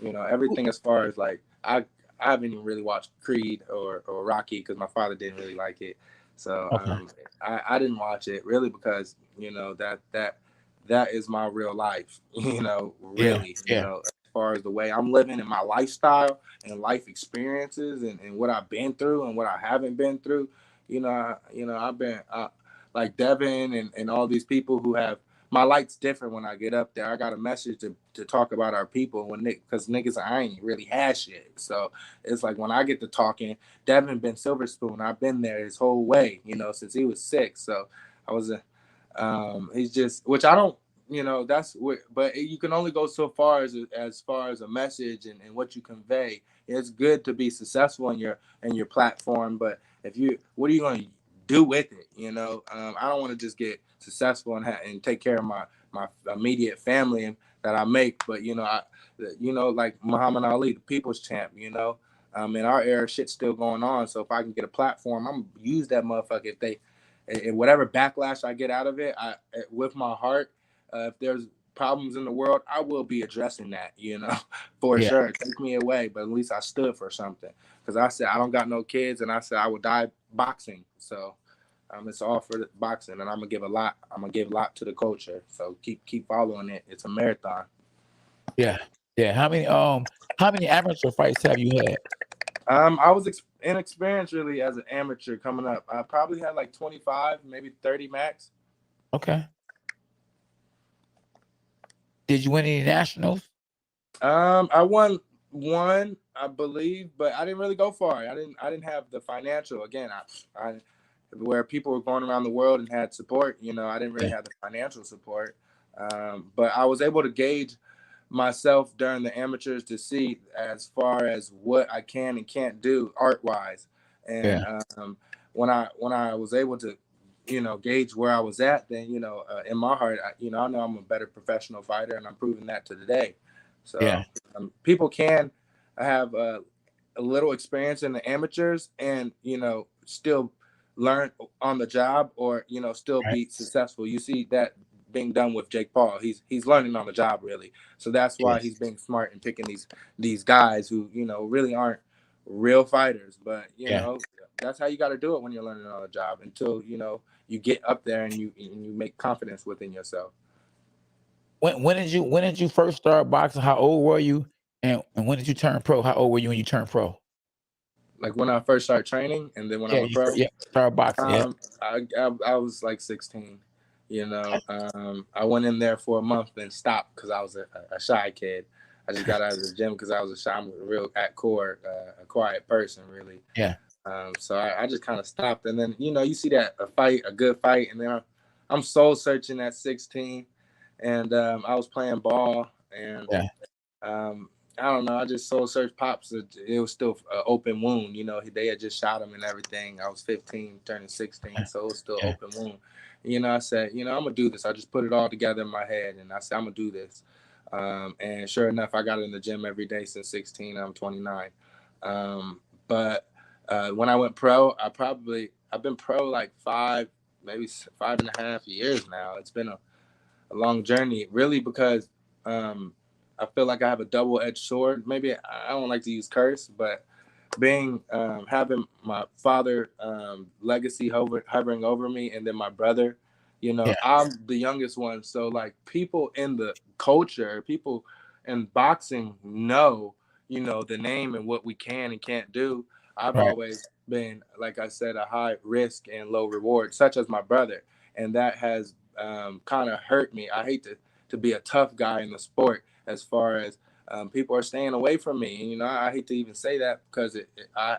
Who- Everything as far as like I haven't even really watched Creed or Rocky because my father didn't really like it. So Okay. I didn't watch it really because that is my real life. Yeah, Really, yeah, as far as the way I'm living and my lifestyle and life experiences and what I've been through and what I haven't been through. I've been like Devin and all these people who have my light's different when I get up there. I got a message to talk about our people when because niggas I ain't really had shit. So it's like when I get to talking, Devin been Silver Spoon. I've been there his whole way, since he was 6. So I was a he's just which I don't that's what but you can only go so far as far as a message and what you convey. It's good to be successful in your platform, but if you what are you going to do with it? I don't want to just get successful and take care of my immediate family and that I make, but like Muhammad Ali, the people's champ. In our era, shit's still going on. So if I can get a platform, I'm gonna use that motherfucker. If they, and whatever backlash I get out of it, with my heart, if there's problems in the world, I will be addressing that. For yeah. sure. Take me away, but at least I stood for something. Because I said I don't got no kids, and I said I would die boxing. So it's all for the boxing, and I'm gonna give a lot. I'm gonna give a lot to the culture. So keep following it. It's a marathon. Yeah, yeah. How many amateur fights have you had? I was inexperienced really as an amateur coming up. I probably had like 25, maybe 30 max. Okay. Did you win any nationals? I won one, I believe, but I didn't really go far. I didn't have the financial. Again, I where people were going around the world and had support. I didn't really Yeah, have the financial support. But I was able to gauge myself during the amateurs to see as far as what I can and can't do art wise. And yeah, when I was able to, gauge where I was at, then in my heart, I know I'm a better professional fighter, and I'm proving that to today. yeah. So people can have a little experience in the amateurs and still learn on the job or still Right. be successful. You see that being done with Jake Paul. He's learning on the job really. So that's why Yes. he's being smart and picking these guys who really aren't real fighters. But Yeah. that's how you got to do it when you're learning on the job until you get up there and you make confidence within yourself. When did you first start boxing? How old were you? And when did you turn pro? How old were you when you turned pro? Like when I first started training and then when I Yeah, went pro, yeah, started boxing. Yeah. I was like 16. I went in there for a month and stopped because I was a shy kid. I just got out of the gym because I was a shy. I'm a real at core, a quiet person, really. Yeah, So I just kind of stopped, and then you see that a good fight, and then I'm soul searching at 16, and I was playing ball, and yeah, um, I don't know. I just soul searched pops. It was still an open wound. They had just shot him and everything. I was 15, turning 16, so it was still yeah, open wound. I said, I'm gonna do this. I just put it all together in my head, and I said, I'm gonna do this. And sure enough, I got in the gym every day since 16. I'm 29. But when I went pro, I've been pro like maybe 5.5 years now. It's been a long journey, really, because I feel like I have a double-edged sword. Maybe I don't like to use curse, but being having my father legacy hovering over me, and then my brother, yeah, I'm the youngest one, so like people in the culture, people in boxing know, the name and what we can and can't do. I've right. always been, like I said, a high risk and low reward, such as my brother, and that has kind of hurt me. I hate to be a tough guy in the sport, as far as people are staying away from me. And, I hate to even say that because I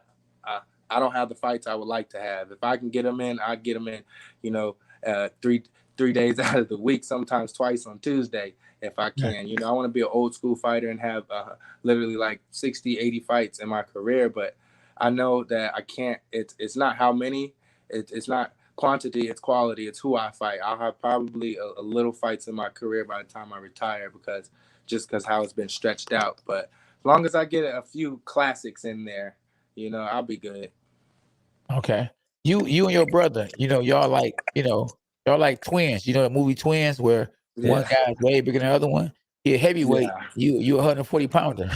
I don't have the fights I would like to have. If I can get them in, I get them in. You know, three days out of the week, sometimes twice on Tuesday if I Yeah, can. I want to be an old school fighter and have literally like 60, 80 fights in my career, but I know that I can't. It's not how many. It's not quantity. It's quality. It's who I fight. I'll have probably a little fights in my career by the time I retire, because how it's been stretched out. But as long as I get a few classics in there, I'll be good. okay. You and your brother, y'all like twins. You know the movie Twins where one Yeah, guy's way bigger than the other one? He a heavyweight, yeah, you 140 pounder.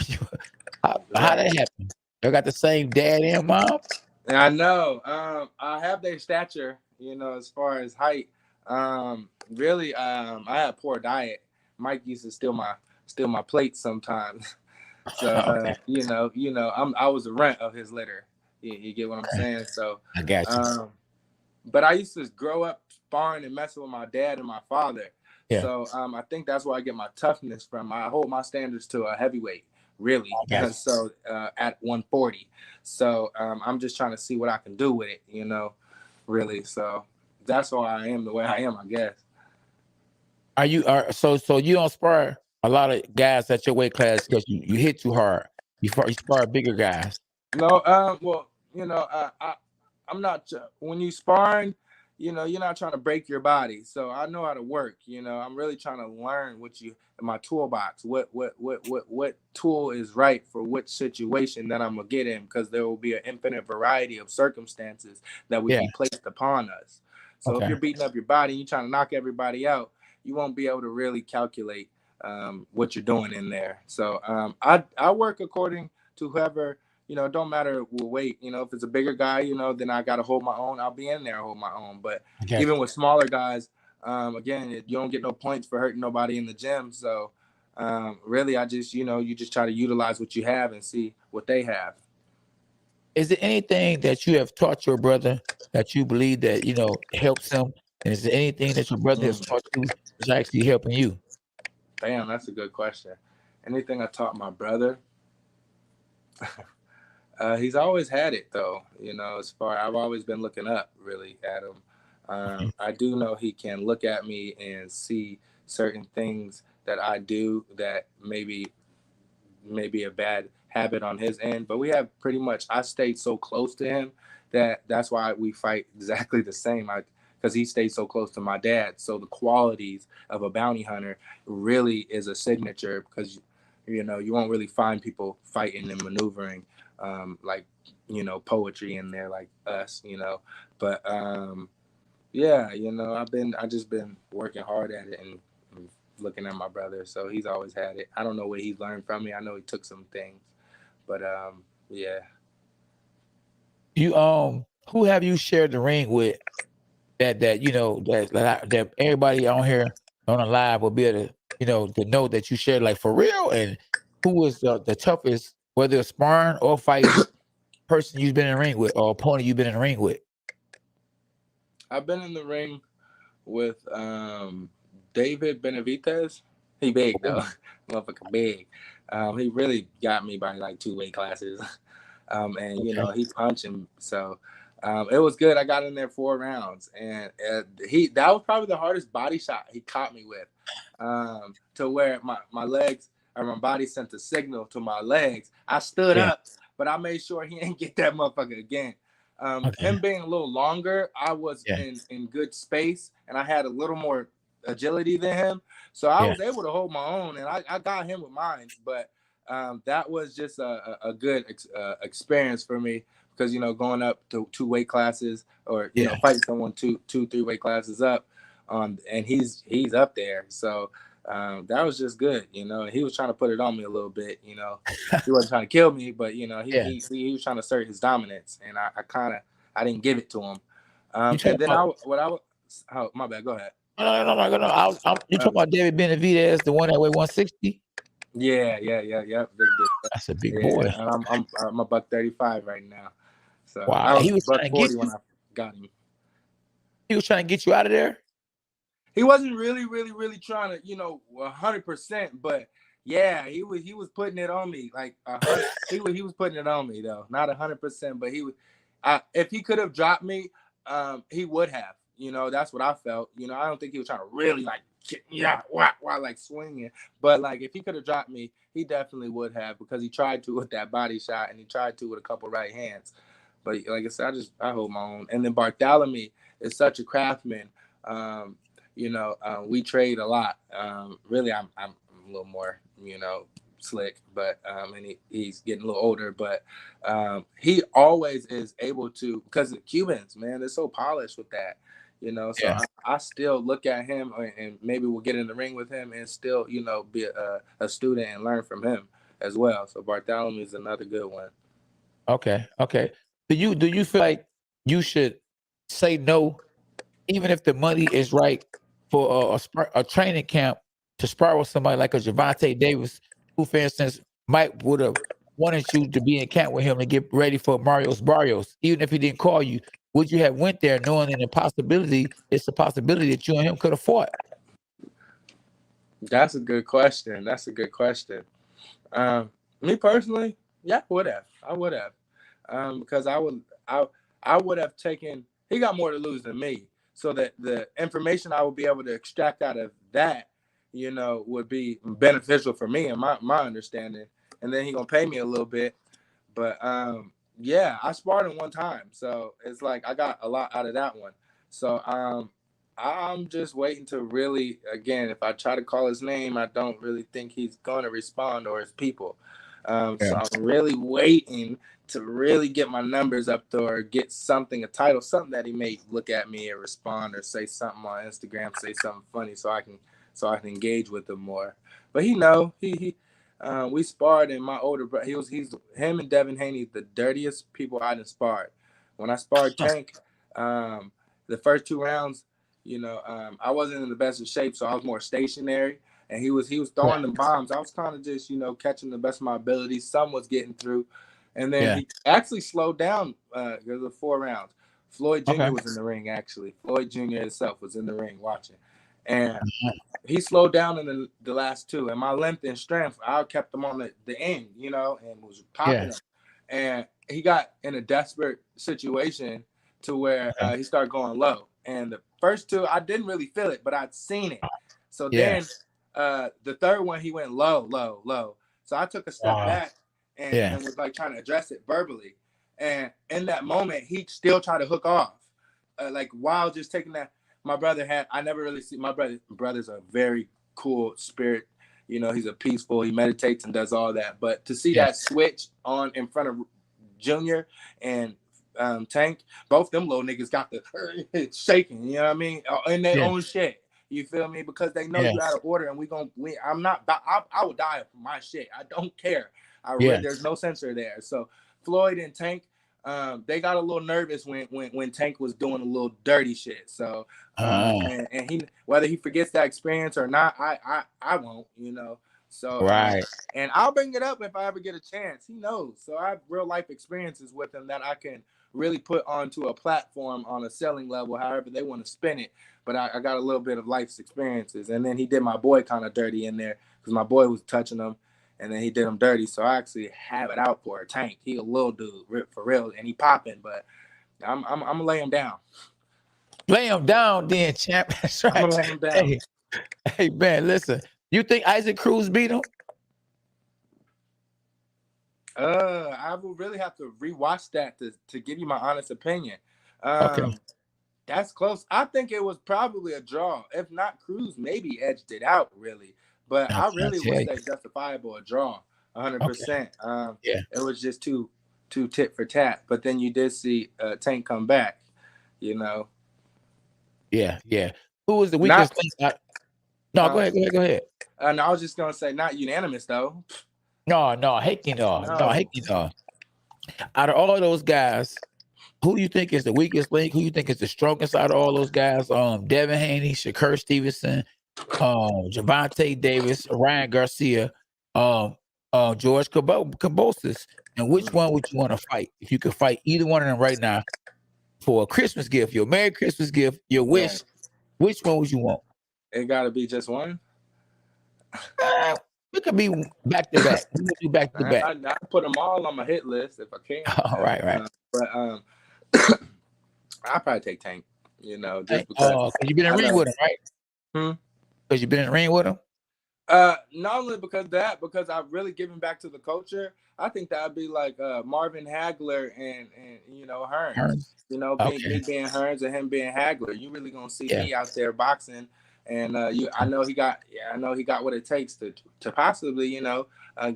How right. that happen? Y'all got the same dad and mom? And I know. I have their stature, as far as height. Really, I had poor diet. Mike used to steal my plates sometimes. So Okay, I was the runt of his litter. You get what I'm okay. saying? So, I got you. um, but I used to grow up sparring and messing with my dad and my father. Yeah, So I think that's where I get my toughness from. I hold my standards to a heavyweight, really. I got you. So at 140. So I'm just trying to see what I can do with it, really. So that's why I am the way I am, I guess. So you don't spar a lot of guys at your weight class because you hit too hard. You spar bigger guys. No, well, I'm not. When you sparring, you're not trying to break your body. So I know how to work. I'm really trying to learn what you in my toolbox. What tool is right for which situation that I'm gonna get in, because there will be an infinite variety of circumstances that would Yeah. be placed upon us. So if Okay. you're beating up your body and you're trying to knock everybody out, you won't be able to really calculate what you're doing in there. So I work according to whoever, it don't matter what weight, if it's a bigger guy, then I got to hold my own. I'll be in there and hold my own. But I got even you. with smaller guys, again, you don't get no points for hurting nobody in the gym. So really, I just, you just try to utilize what you have and see what they have. Is there anything that you have taught your brother that you believe that helps him? And is there anything that your brother has Mm, taught you that's actually helping you? damn, that's a good question. Anything I taught my brother? He's always had it though. As far I've always been looking up really at him. I do know he can look at me and see certain things that I do that maybe a bad habit on his end, but we have pretty much. I stayed so close to him that's why we fight exactly the same. Because he stayed so close to my dad, so the qualities of a bounty hunter really is a signature, because you won't really find people fighting and maneuvering like poetry in there like us, but yeah, I just been working hard at it, and looking at my brother. So he's always had it. I don't know what he's learned from me. I know he took some things, but yeah. Who have you shared the ring with that everybody on here on a live will be able to to know that you shared like for real, and who was the toughest, whether it's sparring or fighting person you've been in the ring with or opponent you've been in the ring with? I've been in the ring with David Benavidez. He big Oh, though, motherfucker big. He really got me by like 2 weight classes. And you okay. know he punching, so it was good. I got in there 4 rounds, and that was probably the hardest body shot he caught me with, to where my legs or my body sent a signal to my legs. I stood Yeah. up, but I made sure he ain't get that motherfucker again. Okay. Him being a little longer, I was Yeah. in good space, and I had a little more agility than him, so I Yeah. was able to hold my own, and I got him with mine, but that was just a good experience for me because you know going up to 2 weight classes or you know Yeah. fighting someone 3 weight classes up, and he's up there, so that was just good. You know, he was trying to put it on me a little bit. You know, he wasn't trying to kill me, but you know Yeah. he was trying to assert his dominance, and I didn't give it to him. You And talking then about? oh, my bad, go ahead. No. You Uh, talking about David Benavidez, the one that weighed 160? yeah, big dude. That's a big Yeah, boy. and I'm a buck 35 right now. So Wow. I was He was buck trying to get 40 when you. I got him. He was trying to get you out of there. He wasn't really trying to, 100%, but yeah, he was putting it on me like 100. He was putting it on me though, not 100%, but he was. If he could have dropped me, he would have. You know, that's what I felt. You know, I don't think he was trying to really like, yeah, why like swinging, but like if he could have dropped me, he definitely would have because he tried to with that body shot and he tried to with a couple right hands. But like I said, I hold my own. And then Bartholomew is such a craftsman. Um, we trade a lot. Really, I'm a little more, slick, but and he's getting a little older, but he always is able to because the Cubans, man, they're so polished with that, So Yeah. I still look at him and maybe we'll get in the ring with him and still, be a student and learn from him as well. So Bartholomew is another good one. Okay. Okay. Do you feel like you should say no, even if the money is right for a training camp to spar with somebody like a Javante Davis, who, for instance, might would have wanted you to be in camp with him to get ready for Mario's Barrios, even if he didn't call you? Would you have went there knowing that it's a possibility that you and him could have fought? That's a good question. That's a good question. Um, Me personally, yeah, I would have, because I would have taken. He got more to lose than me, so that the information I would be able to extract out of that, would be beneficial for me and my understanding. And then he gonna pay me a little bit, but yeah, I sparred him one time, so it's like I got a lot out of that one. So I'm just waiting to really, again, if I try to call his name, I don't really think he's gonna respond or his people. Yeah. So I'm really waiting to really get my numbers up there or get something, a title, something that he may look at me and respond or say something on Instagram, say something funny so I can engage with him more. But he we sparred, and my older brother, he's him and Devin Haney, the dirtiest people I done sparred. When I sparred Tank, the first 2 rounds, I wasn't in the best of shape, so I was more stationary. And he was Yeah. throwing the bombs. I was kind of just catching the best of my abilities. Some was getting through, and then Yeah. he actually slowed down because of 4 rounds. Floyd Okay. Jr. was in the ring actually. Floyd Jr. himself was in the ring watching, and he slowed down in the last two. And my length and strength, I kept him on the end, and was popping Yeah. him. And he got in a desperate situation to where Okay. he started going low. And the first two, I didn't really feel it, but I'd seen it. So Yeah. then the third one, he went low, low, low. So I took a step Wow. back and Yeah. was like trying to address it verbally. And in that moment, he still tried to hook off, like while just taking that. My brother had. I never really see my brother. Brother's a very cool spirit. He's a peaceful. He meditates and does all that. But to see Yeah. that switch on in front of Junior and Tank, both them little niggas got the shaking. You know what I mean? In their Yeah. own shit. You feel me? Because they know Yeah. you out of order, and I'm not. I would die for my shit. I don't care. Yeah. There's no censor there. So Floyd and Tank, they got a little nervous when Tank was doing a little dirty shit. So Uh, and he, whether he forgets that experience or not, I won't. So, Right. and I'll bring it up if I ever get a chance. He knows. So I have real life experiences with him that I can really put onto a platform on a selling level, however they want to spin it. But I got a little bit of life's experiences. And then he did my boy kind of dirty in there because my boy was touching him. And then he did him dirty. So I actually have it out for a Tank. He a little dude, for real. And he popping, but I'm going to lay him down. Lay him down then, champ. That's I'm going to right. lay him down. Hey, man, listen. You think Isaac Cruz beat him? I will really have to rewatch that to give you my honest opinion. Okay. That's close. I think it was probably a draw. If not, Cruz maybe edged it out, really. But I'm I trying really to would tell say you. justifiable a draw, Okay. 100%. Yeah. It was just too tit for tat. But then you did see Tank come back, you know. Yeah. Yeah. Who was the Not, weakest link? No, go ahead. Go ahead. Go ahead. no, I was just gonna say not unanimous though. No. Heck, no. No, heck, No, no. Out of all those guys, who you think is the weakest link? Who you think is the strongest out of all those guys? Devin Haney, Shakur Stevenson, Javante Davis, Ryan Garcia, um, George Kambosos. And which one would you want to fight? If you could fight either one of them right now for a Christmas gift, your Merry Christmas gift, your man, wish, which one would you want? it got to be just one. Uh, it could be back to back. We would do back to back. I put them all on my hit list if I can. All right, right. But I'll probably take Tank, you know, Hey, just because because you've been in I the ring know. with him, right? Hmm? Because you've been in the ring with him. Not only because of that, because I've really given back to the culture. I think that would be like Marvin Hagler and you know Hearns. Hearns. You know, Okay. me being Hearns and him being Hagler. You really gonna see Yeah. me out there boxing, and I know he got what it takes to possibly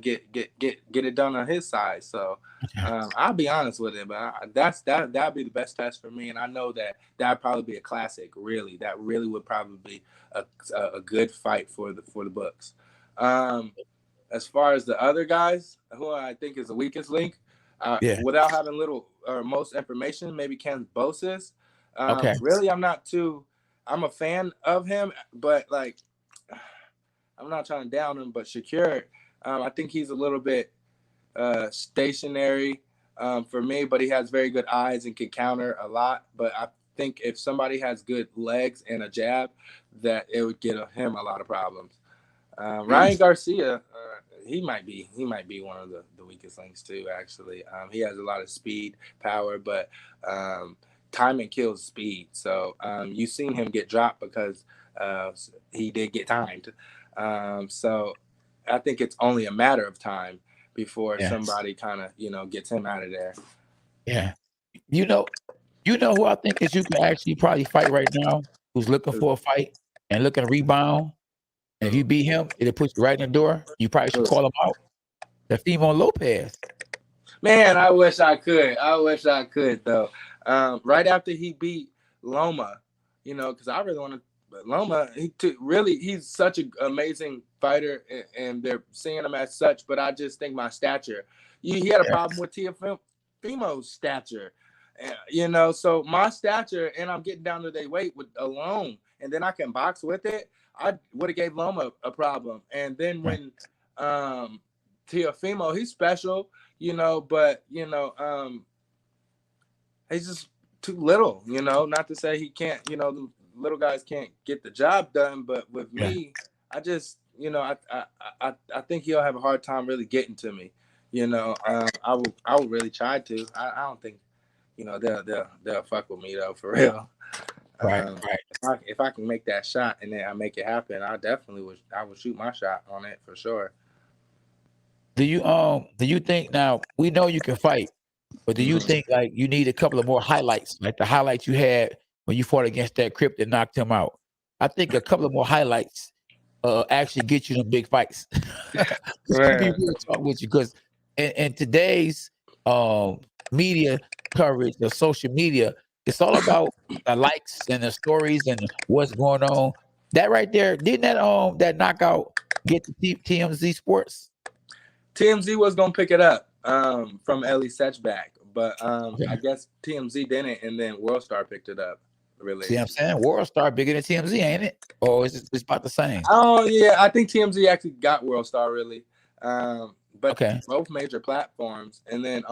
get it done on his side. So. Okay. I'll be honest with it, but that'd be the best test for me, and I know that'd probably be a classic. Really, that really would probably be a good fight for the books. As far as the other guys, who I think is the weakest link, Yeah. without having little or most information, maybe Ken Bosis. Okay. Really, I'm a fan of him, but like, I'm not trying to down him. But Shakur, I think he's a little bit stationary for me, but he has very good eyes and can counter a lot. But I think if somebody has good legs and a jab, that it would get him a lot of problems. Ryan Garcia, he might be one of the weakest links too. Actually, he has a lot of speed, power, but timing kills speed. So you've seen him get dropped because he did get timed. So I think it's only a matter of time before Yeah. somebody kind of gets him out of there. Yeah. You know who I think is you can actually probably fight right now, who's looking for a fight and looking to rebound. And if you beat him, it'll put you right in the door. You probably should call him out. Tefimo Lopez. Man, I wish I could. I wish I could though. Right after he beat Loma, because I really want to. But Loma, he's such an amazing fighter, and they're seeing him as such. But I just think my stature. He had a problem with Teofimo's stature, So my stature, and I'm getting down to their weight with alone, and then I can box with it. I would have gave Loma a problem, and then when Teofimo, he's special, but he's just too little, not to say he can't, the little guys can't get the job done, but with me, I just, I think he'll have a hard time really getting to me. I will really try to. I don't think, they'll fuck with me though, for real. Right. If I can make that shot and then I make it happen, I would shoot my shot on it for sure. Do you think now we know you can fight, but do you think like you need a couple of more highlights, like the highlights you had when you fought against that Crip that knocked him out? I think a couple of more highlights actually get you them big fights. To be real talk with you, because in today's media coverage, the social media, it's all about the likes and the stories and what's going on. That right there, didn't that knockout get to TMZ Sports? TMZ was gonna pick it up from Ellie Setchback, but I guess TMZ didn't, and then World Star picked it up. See what I'm really. saying? World Star bigger than TMZ, ain't it? Or is it it's about the same? Oh yeah, I think TMZ actually got World Star really, but Okay. both major platforms. And then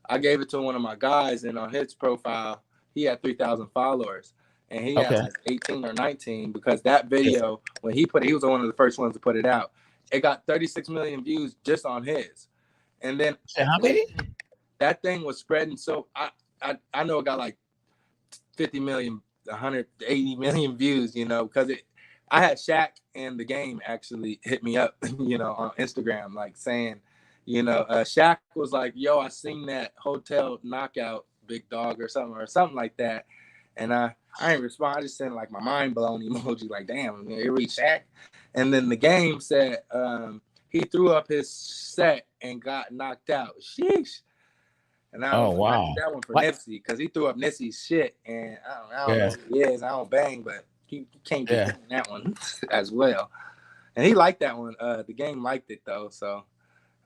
I gave it to one of my guys, and on his profile, he had 3,000 followers, and he had Okay. like 18 or 19 because that Yeah. video when he put it, he was one of the first ones to put it out. It got 36 million views just on his, and then Say how many? that thing was spreading. So I know it got like 50 million, 180 million views, because I had Shaq and the game actually hit me up, on Instagram, like saying, Shaq was like, yo, I seen that hotel knockout, big dog, or something like that. And I didn't respond. I just sent like my mind blown emoji, like, damn, it reached Shaq. And then the game said he threw up his set and got knocked out. Sheesh. And I Oh was like, I did wow. that one for What? Nipsey because he threw up Nipsey's shit, and I don't know Yeah. who he is. I don't bang, but he can't get Yeah. that one as well. And he liked that one. The game liked it though, so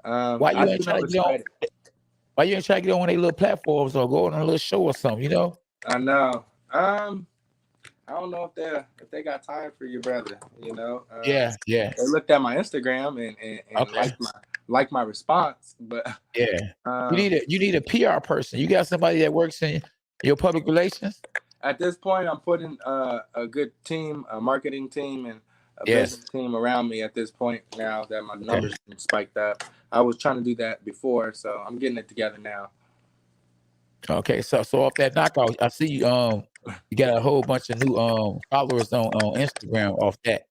Why I you do ain't know trying to it's get on? credit. Why you ain't trying to get on one of their little platforms or go on a little show or something? You know? I know. I don't know if they got time for you, brother. Yeah. Yeah. They looked at my Instagram and Okay. liked my response, but Yeah. um, You need a PR person. You got somebody that works in your public relations? at this point, I'm putting a good team, a marketing team, and a Yes. business team around me at this point now that my Okay. numbers spiked up. I was trying to do that before, so I'm getting it together now. Okay. So off that knockout, I see you got a whole bunch of new followers on Instagram off that.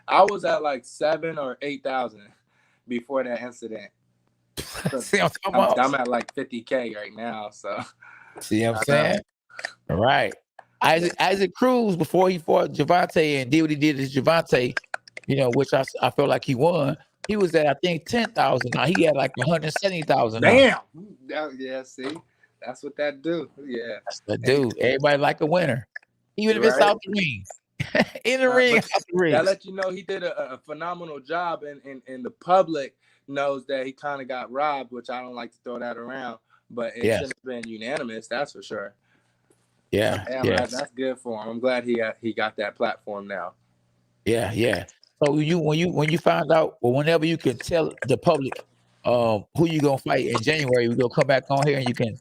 I was at like 7 or 8,000 before that incident. So See what I'm talking I'm, about? I'm at like 50K right now. So See what I'm I know. saying? All right. Isaac Cruz, before he fought Javante and did what he did to Javante, which I felt like he won. He was at I think 10,000. Now he had like 170,000 now. Damn. Yeah, see, that's what that do. Yeah. That's the And dude. Everybody like a winner, even if it's right. out the ring. In the ring, But out the ring. that let you know he did a phenomenal job, and the public knows that he kind of got robbed, which I don't like to throw that around, but it Yes. shouldn't have been unanimous, that's for sure. Yeah. Damn, Yes. that's good for him. I'm glad he got that platform now. Yeah. Yeah. So when you find out, or whenever you can tell the public who you gonna fight in January, we gonna come back on here and you can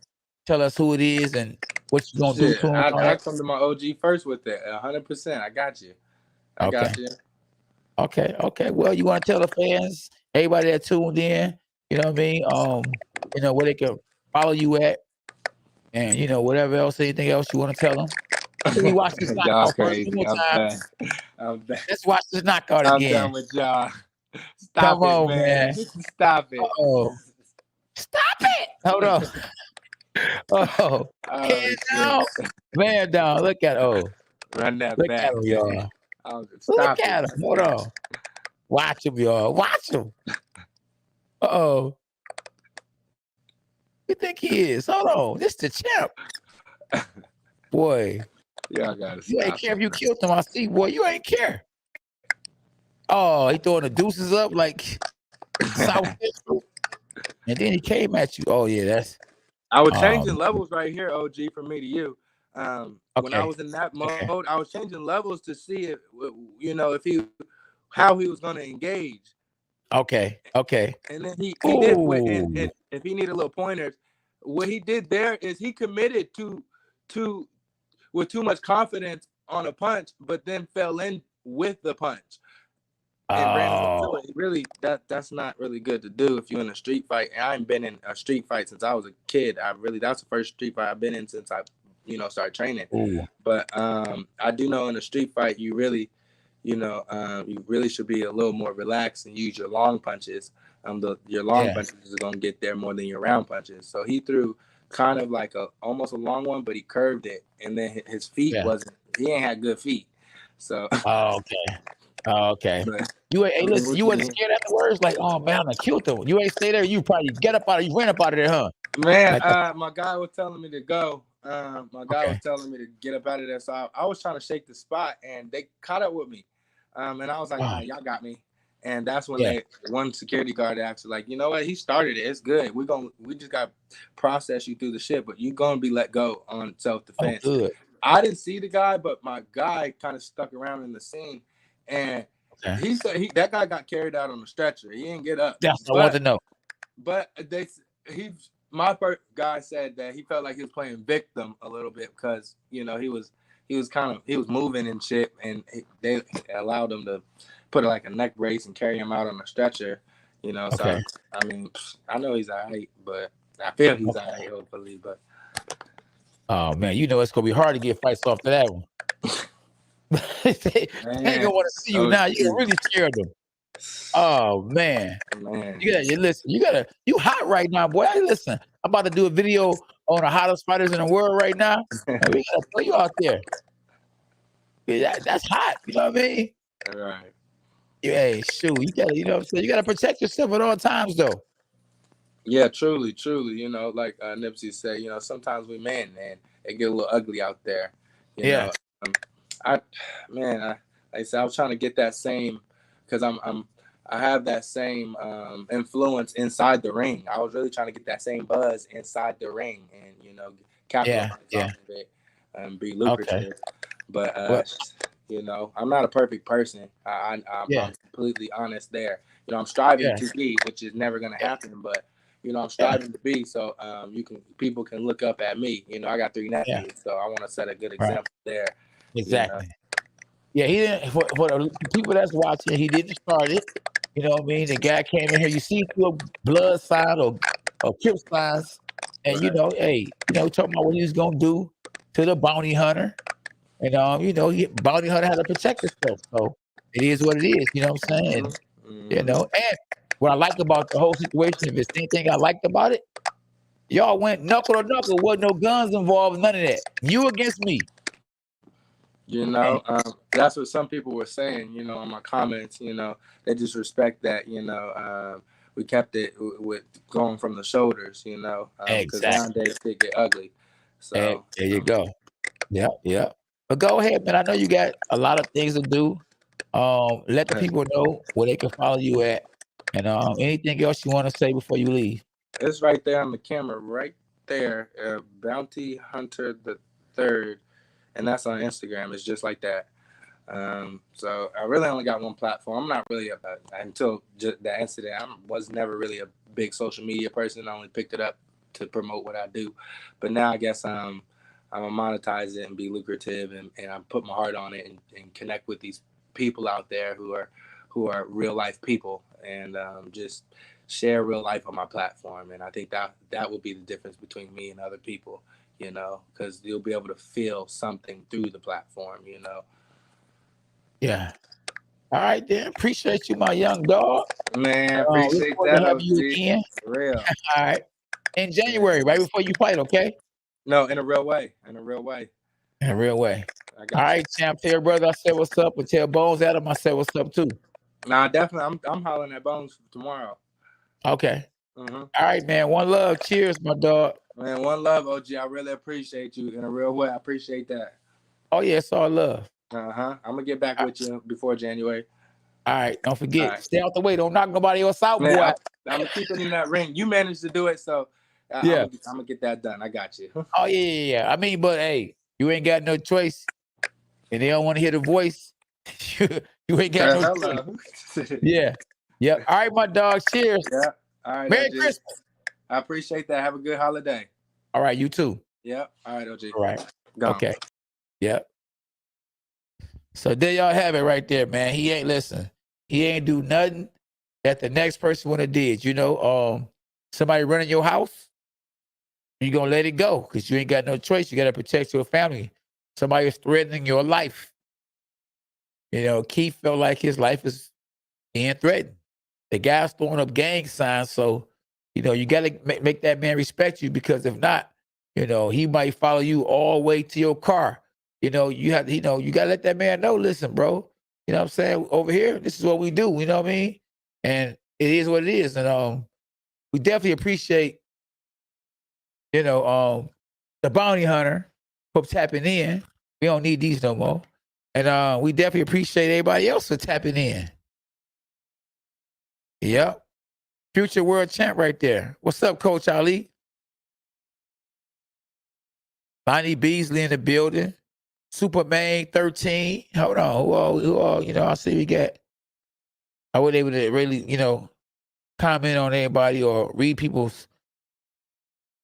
tell us who it is and what you gonna do Shit, to him and all I that. come to my OG first with it, 100%. I got you. I Okay. got you. Okay. Okay. Well, you want to tell the fans, everybody that tuned in, you know what I mean? Where they can follow you at, and whatever else, anything else you want to tell them. After we watch this Y'all knockout first, one crazy. more I'm time. done. I'm done. Let's watch this knockout I'm again. done with y'all. Come Stop it, on, man. man. Stop it. Oh, stop it! Hold on. Oh, Oh hands down, shit. man down. Look at Run that look at back. him, y'all. Look Stop at it. him. Hold on. Watch him, y'all. Watch him. Oh, you think he is? Hold on. This the champ, boy. Y'all gotta You ain't stop care if it, you man. killed him. I see, boy. You ain't care. Oh, he throwing the deuces up like South Central, and then he came at you. Oh yeah, that's I was um changing levels right here, OG, from me to you. When I okay. was in that Okay. mode, I was changing levels to see if how he was gonna engage. Okay. Okay. And then he did with Ooh. and if he needed a little pointers, what he did there is he committed to with too much confidence on a punch, but then fell in with the punch and ran into Oh. it. Really, that's not really good to do if you're in a street fight. And I ain't been in a street fight since I was a kid. That's the first street fight I've been in since I started training. Ooh. But I do know in a street fight you really should be a little more relaxed and use your long punches. Your long Yeah. punches are gonna get there more than your round punches. So he threw kind of like almost a long one, but he curved it, and then his feet Yeah. he ain't had good feet. So, Oh, okay. Oh, okay. but Hey, listen, you wasn't scared afterwards? Like, oh man, I killed him. You ain't stay there. You probably you ran up out of there, huh? man, Like, my guy was telling me to go. My guy was okay. telling me to get up out of there. So I was trying to shake the spot, and they caught up with me. And I was like, Wow. y'all got me. And that's when Yeah. one security guard actually like, you know what? He started it. It's good. We just got to process you through the shit, but you're going to be let go on Oh, self-defense. good. I didn't see the guy, but my guy kind of stuck around in the scene, and Okay. he said that guy got carried out on the stretcher. He didn't get up, That's what I want to know. but my guy said that he felt like he was playing victim a little bit because he was he was moving and shit, and they allowed him to put like a neck brace and carry him out on a stretcher. So Okay. I mean, I know he's alright, but I feel he's Okay. alright, hopefully. But Oh man, it's gonna be hard to get fights off to that one. they ain't man, gonna want to see you oh now. You geez, gonna really scare them. Oh man. man, You hot right now, boy. Hey, listen, I'm about to do a video on the hottest fighters in the world right now. And we gotta throw you out there. Yeah, that's hot. You know what I mean? all right. Hey, shoot, you gotta, what I'm saying? You gotta protect yourself at all times, though. Yeah, truly, truly. Like Nipsey said, sometimes we men, and it get a little ugly out there. You Yeah, know, I, man, like I said, I was trying to get that same, because I have that same influence inside the ring. I was really trying to get that same buzz inside the ring, and capitalize yeah. off of it and be Okay. lucrative. But Well, I'm not a perfect person. yeah, I'm completely honest there. I'm striving yeah, to be, which is never gonna yeah, happen. But I'm yeah, striving to be, so people can look up at me. I got 3 yeah. nephews, so I want to set a good Right. example there. You know, Exactly. Yeah, he didn't. For the people that's watching, he didn't start it. You know what I mean? The guy came in here. You see through a blood sign or Crip signs, and right? hey, talking about what he was gonna do to the bounty hunter, and bounty hunter had to protect himself. So it is what it is. You know what I'm saying? Mm-hmm. And what I like about the whole situation, if it's anything I liked about it, y'all went knuckle to knuckle. Wasn't no guns involved. None of that. You against me. And That's what some people were saying. On my comments. They just respect that. We kept it with going from the shoulders. Because exactly. nowadays it get ugly. There So you go. Yeah, yeah. But go ahead, man. I know you got a lot of things to do. Let the people know where they can follow you at, and anything else you want to say before you leave. it's right there on the camera, right there. Bounty Hunter the Third, and that's on Instagram. It's just like that. So I really only got one platform. I'm not really until just that incident. I was never really a big social media person. I only picked it up to promote what I do, but now I guess I'm gonna monetize it and be lucrative, and I put my heart on it and connect with these people out there who are real life people, and just share real life on my platform. And I think that will be the difference between me and other people. Because you'll be able to feel something through the platform. Yeah. All right, then. Appreciate you, my young dog. Man, Look appreciate forward to that, having you OG. again. For real. All right. In Yeah. January, right before you fight, okay? No, in a real way. In a real way. In a real way. I All got you. right, champ. Tell your brother I said what's up, and tell Bones Adam I said what's up too. Nah, definitely. I'm hollering at Bones tomorrow. Okay. Mm-hmm. All right, man. One love. Cheers, my dog. Man, one love, OG. I really appreciate you in a real way. I appreciate that. Oh yeah, it's all love. I'm gonna get back All with you before January. right. Don't All forget. right. Stay out the way. Don't knock nobody else out, Man, boy. I'm gonna keep it in that ring. You managed to do it, so Yeah. I'm gonna get that done. I got you. Oh yeah. I mean, but hey, you ain't got no choice, and they don't want to hear the voice. you ain't got no choice. Hello. Yeah. Yep. All right, my dog. Cheers. Yeah. All right, Merry OG. Christmas. I appreciate that. Have a good holiday. All right, you too. Yep. All right, OG. All right. Gone. Okay. Yep. So there y'all have it right there, man. He ain't do nothing that the next person would have did. Somebody running your house, you gonna let it go because you ain't got no choice. You gotta protect your family. Somebody is threatening your life. Keith felt like his life is being threatened. The guy's throwing up gang signs, so you gotta make that man respect you, because if not, he might follow you all the way to your car. You have to, you gotta let that man know, listen, bro. You know what I'm saying? Over here, this is what we do, you know what I mean? And it is what it is. And we definitely appreciate, the bounty hunter for tapping in. We don't need these no more. And we definitely appreciate everybody else for tapping in. Yep. Future world champ right there. What's up, Coach Ali? Lonnie Beasley in the building. Superman 13. Hold on. Who all, I see we got. I wasn't able to really, comment on anybody or read people's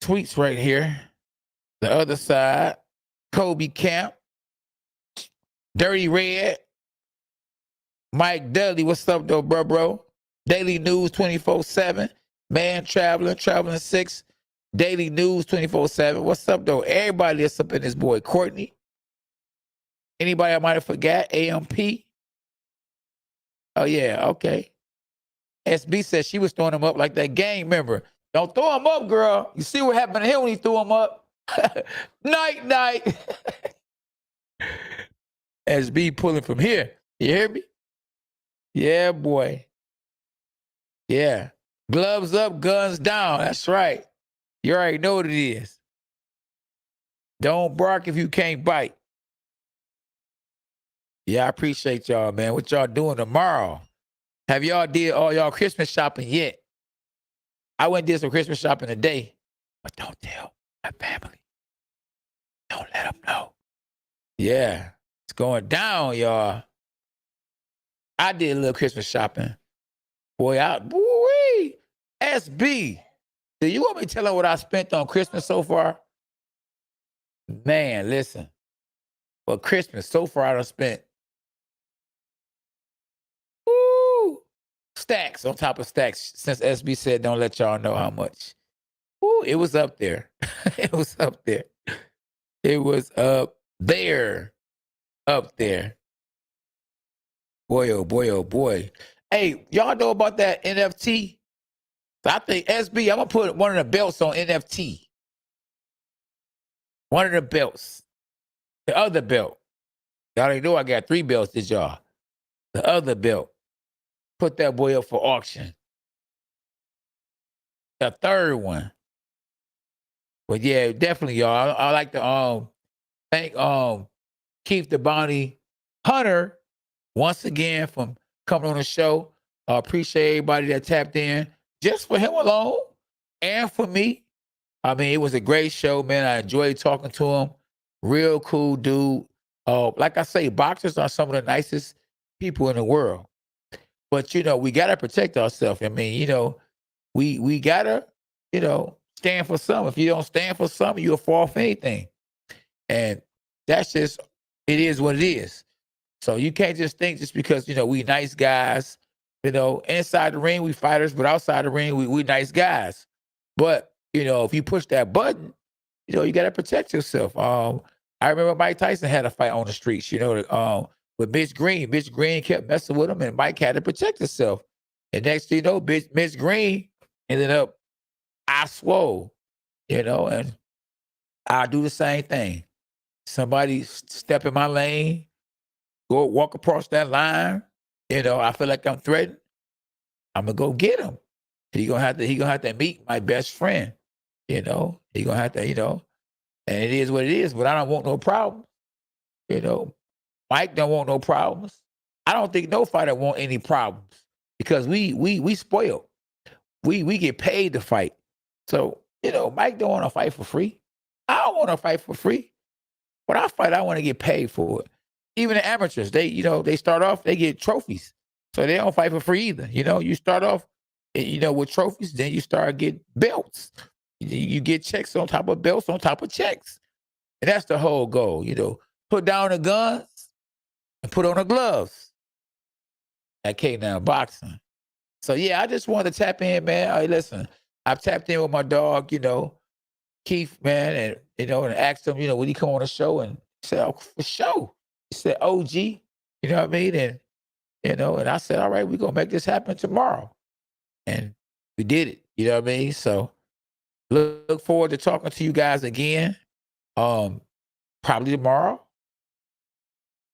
tweets right here. The other side, Kobe Camp, Dirty Red, Mike Dudley. What's up, though, bro? Daily News 24/7. Man Traveling 6. Daily News 24/7. What's up, though? Everybody that's up in this boy. Courtney. Anybody I might have forgot? AMP. Oh, yeah, okay. SB said she was throwing him up like that gang member. Don't throw him up, girl. You see what happened to him when he threw him up? Night. SB pulling from here. You hear me? Yeah, boy. Yeah. Gloves up, guns down. That's right. You already know what it is. Don't bark if you can't bite. Yeah, I appreciate y'all, man. What y'all doing tomorrow? Have y'all did all y'all Christmas shopping yet? I went and did some Christmas shopping today, but don't tell my family. Don't let them know. Yeah, it's going down, y'all. I did a little Christmas shopping. Boy, SB. Do you want me to tell her what I spent on Christmas so far? Man, listen. For Christmas, so far I done spent stacks on top of stacks since SB said don't let y'all know how much. It was up there. It was up there. It was up there. Up there. Boy, oh boy, oh boy. Hey, y'all know about that NFT? I think SB, I'm going to put one of the belts on NFT. One of the belts. The other belt. Y'all already know I got 3 belts, did y'all? The other belt. Put that boy up for auction. The third one. But yeah, definitely, y'all. I like to thank Keith the Bounty Hunter once again from coming on the show. I appreciate everybody that tapped in just for him alone and for me. I mean, it was a great show, man. I enjoyed talking to him. Real cool dude. Like I say, boxers are some of the nicest people in the world. But, we got to protect ourselves. I mean, we got to, stand for something. If you don't stand for something, you'll fall for anything. And that's just, it is what it is. So you can't just think just because, we nice guys, inside the ring, we fighters, but outside the ring, we nice guys. But, if you push that button, you got to protect yourself. I remember Mike Tyson had a fight on the streets, with Mitch Green. Mitch Green kept messing with him, and Mike had to protect himself. And next thing you know, Mitch Green ended up, I swole, and I'll do the same thing. Somebody step in my lane, go walk across that line, I feel like I'm threatened. I'm gonna go get him. He gonna have to meet my best friend. He gonna have to, and it is what it is, but I don't want no problems. Mike don't want no problems. I don't think no fighter want any problems because we spoiled. We get paid to fight. So, Mike don't want to fight for free. I don't want to fight for free. When I fight, I want to get paid for it. Even the amateurs, they start off, they get trophies. So they don't fight for free either. You start off, with trophies, then you start getting belts. You get checks on top of belts on top of checks. And that's the whole goal, Put down the guns and put on the gloves. That K-Now boxing. So yeah, I just wanted to tap in, man. Hey, listen, I've tapped in with my dog, Keith, man, and and asked him, would he come on the show? And he said, oh, for sure. He said, OG, you know what I mean? And and I said, all right, we're gonna make this happen tomorrow. And we did it, you know what I mean? So look forward to talking to you guys again. Probably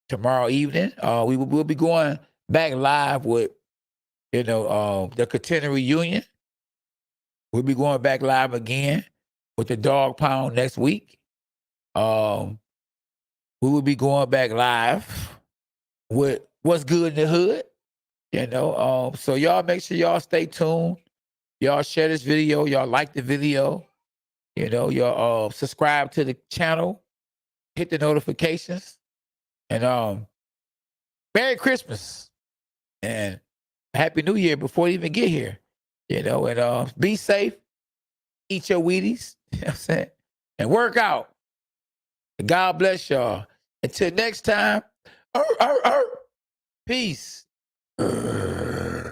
tomorrow evening. We'll be going back live with the Contender Reunion. We'll be going back live again with the Dog Pound next week. We will be going back live with What's Good in the Hood. So y'all make sure y'all stay tuned. Y'all share this video. Y'all like the video. Y'all subscribe to the channel. Hit the notifications. And Merry Christmas and Happy New Year before you even get here. And be safe, eat your Wheaties, you know what I'm saying? And work out. God bless y'all. Until next time, peace.